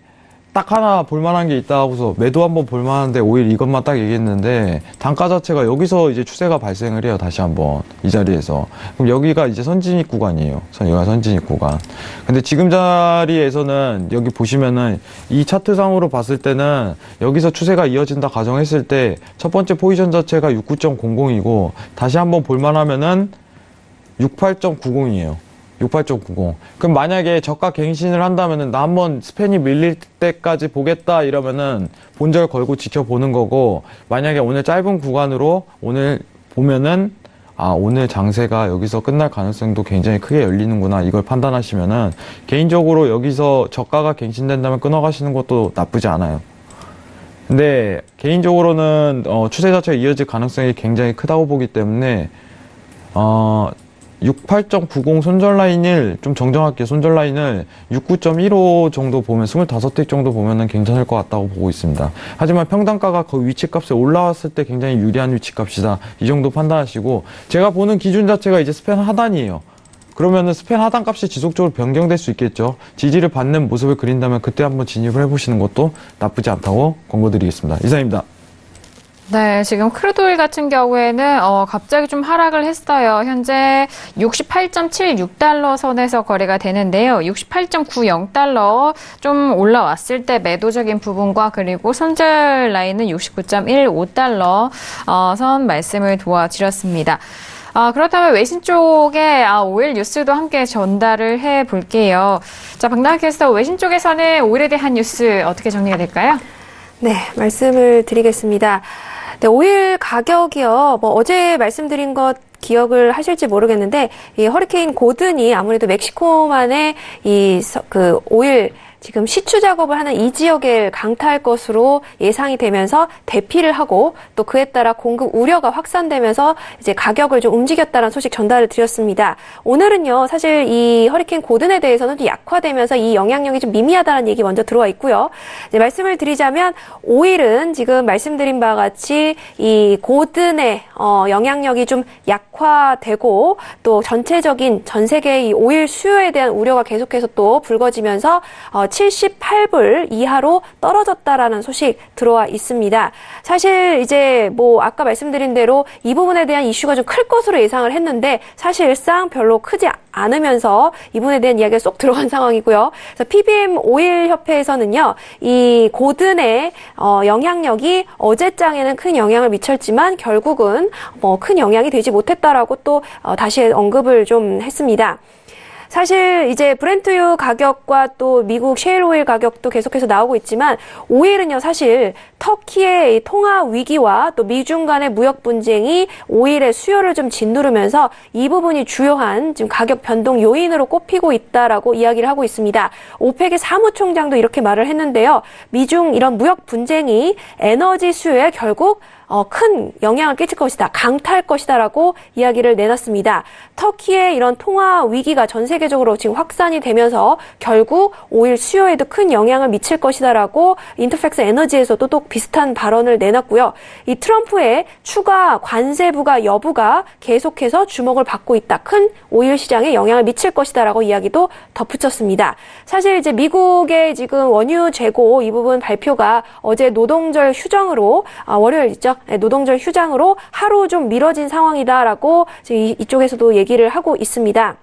딱 하나 볼만한 게 있다 하고서 매도 한번 볼만한데 오히려 이것만 딱 얘기했는데 단가 자체가 여기서 이제 추세가 발생을 해요. 다시 한번 이 자리에서. 그럼 여기가 이제 선진입 구간이에요. 여기가 선진입 구간. 근데 지금 자리에서는 여기 보시면은 이 차트상으로 봤을 때는 여기서 추세가 이어진다 가정했을 때 첫 번째 포지션 자체가 69.00이고 다시 한번 볼만하면은 68.90이에요. 68.90. 그럼 만약에 저가 갱신을 한다면은 나 한번 스팬이 밀릴 때까지 보겠다 이러면은 본절 걸고 지켜보는 거고, 만약에 오늘 짧은 구간으로 오늘 보면은 오늘 장세가 여기서 끝날 가능성도 굉장히 크게 열리는구나 이걸 판단하시면은 개인적으로 여기서 저가가 갱신된다면 끊어가시는 것도 나쁘지 않아요. 근데 개인적으로는 추세 자체가 이어질 가능성이 굉장히 크다고 보기 때문에 68.90 손절 라인을 좀 정정할게요. 손절 라인을 69.15 정도 보면 25틱 정도 보면은 괜찮을 것 같다고 보고 있습니다. 하지만 평단가가 그 위치값에 올라왔을 때 굉장히 유리한 위치값이다. 이 정도 판단하시고, 제가 보는 기준 자체가 이제 스팬 하단이에요. 그러면은 스팬 하단 값이 지속적으로 변경될 수 있겠죠. 지지를 받는 모습을 그린다면 그때 한번 진입을 해보시는 것도 나쁘지 않다고 권고드리겠습니다. 이상입니다. 네, 지금 크루드오일 같은 경우에는 갑자기 좀 하락을 했어요. 현재 68.76달러 선에서 거래가 되는데요. 68.90달러 좀 올라왔을 때 매도적인 부분과 그리고 손절 라인은 69.15달러 선 말씀을 도와드렸습니다. 그렇다면 외신 쪽에 오일 뉴스도 함께 전달을 해 볼게요. 자, 박나은 캐스터, 외신 쪽에서는 오일에 대한 뉴스 어떻게 정리가 될까요? 네, 말씀을 드리겠습니다. 네, 오일 가격이요. 어제 말씀드린 것 기억을 하실지 모르겠는데, 이 허리케인 고든이 아무래도 멕시코만의 오일 지금 시추 작업을 하는 이 지역에 강타할 것으로 예상이 되면서 대피를 하고, 또 그에 따라 공급 우려가 확산되면서 이제 가격을 좀 움직였다는 소식 전달을 드렸습니다. 오늘은요, 사실 이 허리케인 고든에 대해서는 좀 약화되면서 이 영향력이 좀 미미하다는 얘기 먼저 들어와 있고요. 이제 말씀을 드리자면 오일은 지금 말씀드린 바와 같이 이 고든의 영향력이 좀 약화되고, 또 전체적인 전 세계의 이 오일 수요에 대한 우려가 계속해서 또 불거지면서 78불 이하로 떨어졌다라는 소식 들어와 있습니다. 사실 이제 뭐 아까 말씀드린 대로 이 부분에 대한 이슈가 좀 클 것으로 예상을 했는데 사실상 별로 크지 않으면서 이 부분에 대한 이야기가 쏙 들어간 상황이고요. 그래서 PBM 오일 협회에서는요, 이 고든의 영향력이 어제장에는 큰 영향을 미쳤지만 결국은 뭐 큰 영향이 되지 못했다라고 또 다시 언급을 좀 했습니다. 사실 이제 브렌트유 가격과 또 미국 셰일 오일 가격도 계속해서 나오고 있지만 오일은요, 사실 터키의 통화 위기와 또 미중 간의 무역 분쟁이 오일의 수요를 좀 짓누르면서 이 부분이 주요한 지금 가격 변동 요인으로 꼽히고 있다라고 이야기를 하고 있습니다. 오펙의 사무총장도 이렇게 말을 했는데요. 미중 이런 무역 분쟁이 에너지 수요에 결국 큰 영향을 끼칠 것이다, 강타할 것이다라고 이야기를 내놨습니다. 터키의 이런 통화 위기가 전 세계적으로 지금 확산이 되면서 결국 오일 수요에도 큰 영향을 미칠 것이다라고 인터팩스 에너지에서도 또 비슷한 발언을 내놨고요. 이 트럼프의 추가 관세 부과 여부가 계속해서 주목을 받고 있다, 큰 오일 시장에 영향을 미칠 것이다라고 이야기도 덧붙였습니다. 사실 이제 미국의 지금 원유 재고 이 부분 발표가 어제 노동절 휴정으로 월요일 있죠? 노동절 휴장으로 하루 좀 미뤄진 상황이다라고 지금 이쪽에서도 얘기를 하고 있습니다.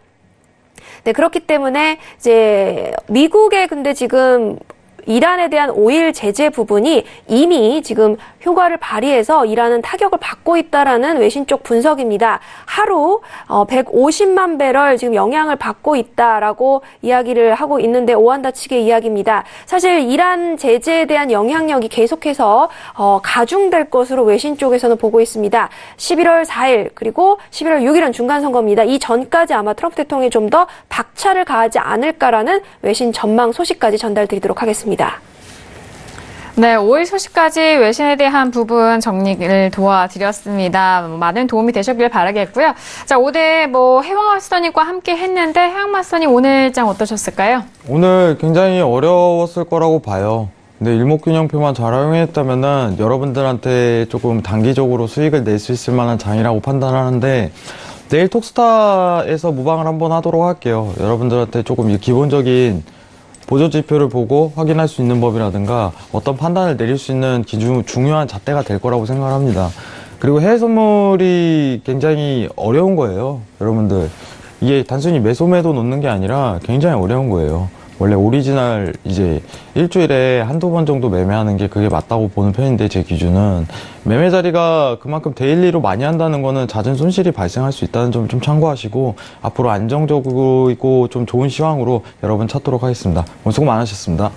네, 그렇기 때문에 이제 미국의 근데 지금 이란에 대한 오일 제재 부분이 이미 지금 효과를 발휘해서 이란은 타격을 받고 있다라는 외신 쪽 분석입니다. 하루 150만 배럴 지금 영향을 받고 있다라고 이야기를 하고 있는데 오한다 측의 이야기입니다. 사실 이란 제재에 대한 영향력이 계속해서 가중될 것으로 외신 쪽에서는 보고 있습니다. 11월 4일 그리고 11월 6일은 중간선거입니다. 이 전까지 아마 트럼프 대통령이 좀 더 박차를 가하지 않을까라는 외신 전망 소식까지 전달드리도록 하겠습니다. 네, 오일 소식까지 외신에 대한 부분 정리를 도와드렸습니다. 많은 도움이 되셨길 바라겠고요. 자, 오늘 해왕마스터님과 함께 했는데 해왕마스터님 오늘 장 어떠셨을까요? 오늘 굉장히 어려웠을 거라고 봐요. 근데 일목균형표만 잘 활용했다면은 여러분들한테 조금 단기적으로 수익을 낼 수 있을 만한 장이라고 판단하는데 내일 톡스타에서 무방을 한번 하도록 할게요. 여러분들한테 조금 기본적인 보조지표를 보고 확인할 수 있는 법이라든가 어떤 판단을 내릴 수 있는 중요한 잣대가 될 거라고 생각을 합니다. 그리고 해외 선물이 굉장히 어려운 거예요. 여러분들 이게 단순히 매수매도 놓는 게 아니라 굉장히 어려운 거예요. 원래 오리지널 이제 일주일에 한두 번 정도 매매하는 게 그게 맞다고 보는 편인데 제 기준은 매매 자리가 그만큼 데일리로 많이 한다는 거는 잦은 손실이 발생할 수 있다는 점 좀 참고하시고 앞으로 안정적이고 좀 좋은 시황으로 여러분 찾도록 하겠습니다. 오늘 수고 많으셨습니다.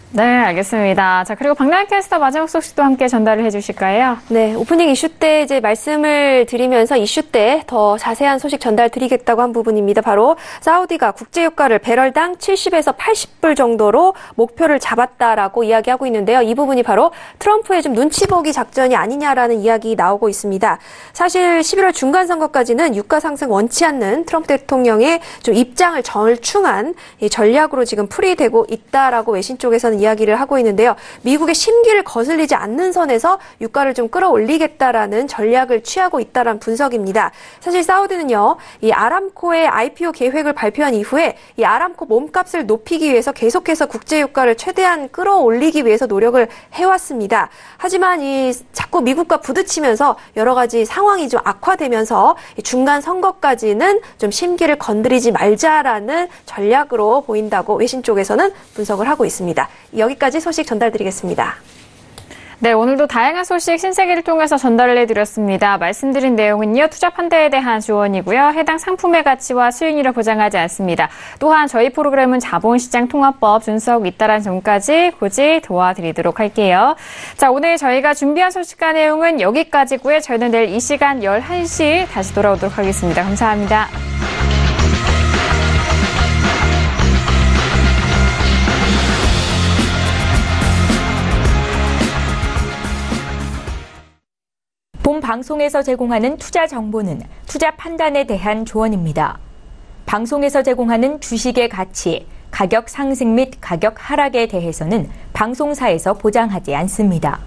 네, 알겠습니다. 자, 그리고 박나연 캐스터 마지막 소식도 함께 전달을 해주실까요? 네, 오프닝 이슈 때 이제 말씀을 드리면서 이슈 때 더 자세한 소식 전달드리겠다고 한 부분입니다. 바로 사우디가 국제유가를 배럴당 70에서 80불 정도로 목표를 잡았다라고 이야기하고 있는데요. 이 부분이 바로 트럼프의 좀 눈치 보기 작전이 아니냐라는 이야기 나오고 있습니다. 사실 11월 중간선거까지는 유가 상승 원치 않는 트럼프 대통령의 좀 입장을 절충한 이 전략으로 지금 풀이되고 있다라고 외신 쪽에서는 이야기를 하고 있는데요. 미국의 심기를 거슬리지 않는 선에서 유가를 좀 끌어올리겠다라는 전략을 취하고 있다라는 분석입니다. 사실 사우디는요, 이 아람코의 IPO 계획을 발표한 이후에 이 아람코 몸값을 높이기 위해서 계속해서 국제유가를 최대한 끌어올리기 위해서 노력을 해왔습니다. 하지만 이 자꾸 미국과 부딪히면서 여러 가지 상황이 좀 악화되면서 중간 선거까지는 좀 심기를 건드리지 말자라는 전략으로 보인다고 외신 쪽에서는 분석을 하고 있습니다. 여기까지 소식 전달드리겠습니다. 네, 오늘도 다양한 소식 신세계를 통해서 전달을 해드렸습니다. 말씀드린 내용은요, 투자 판단에 대한 조언이고요. 해당 상품의 가치와 수익률을 보장하지 않습니다. 또한 저희 프로그램은 자본시장 통합법 준수하고 있다는 점까지 고지 도와드리도록 할게요. 자, 오늘 저희가 준비한 소식과 내용은 여기까지고요. 저희는 내일 이 시간 11시 다시 돌아오도록 하겠습니다. 감사합니다. 본 방송에서 제공하는 투자 정보는 투자 판단에 대한 조언입니다. 방송에서 제공하는 주식의 가치, 가격 상승 및 가격 하락에 대해서는 방송사에서 보장하지 않습니다.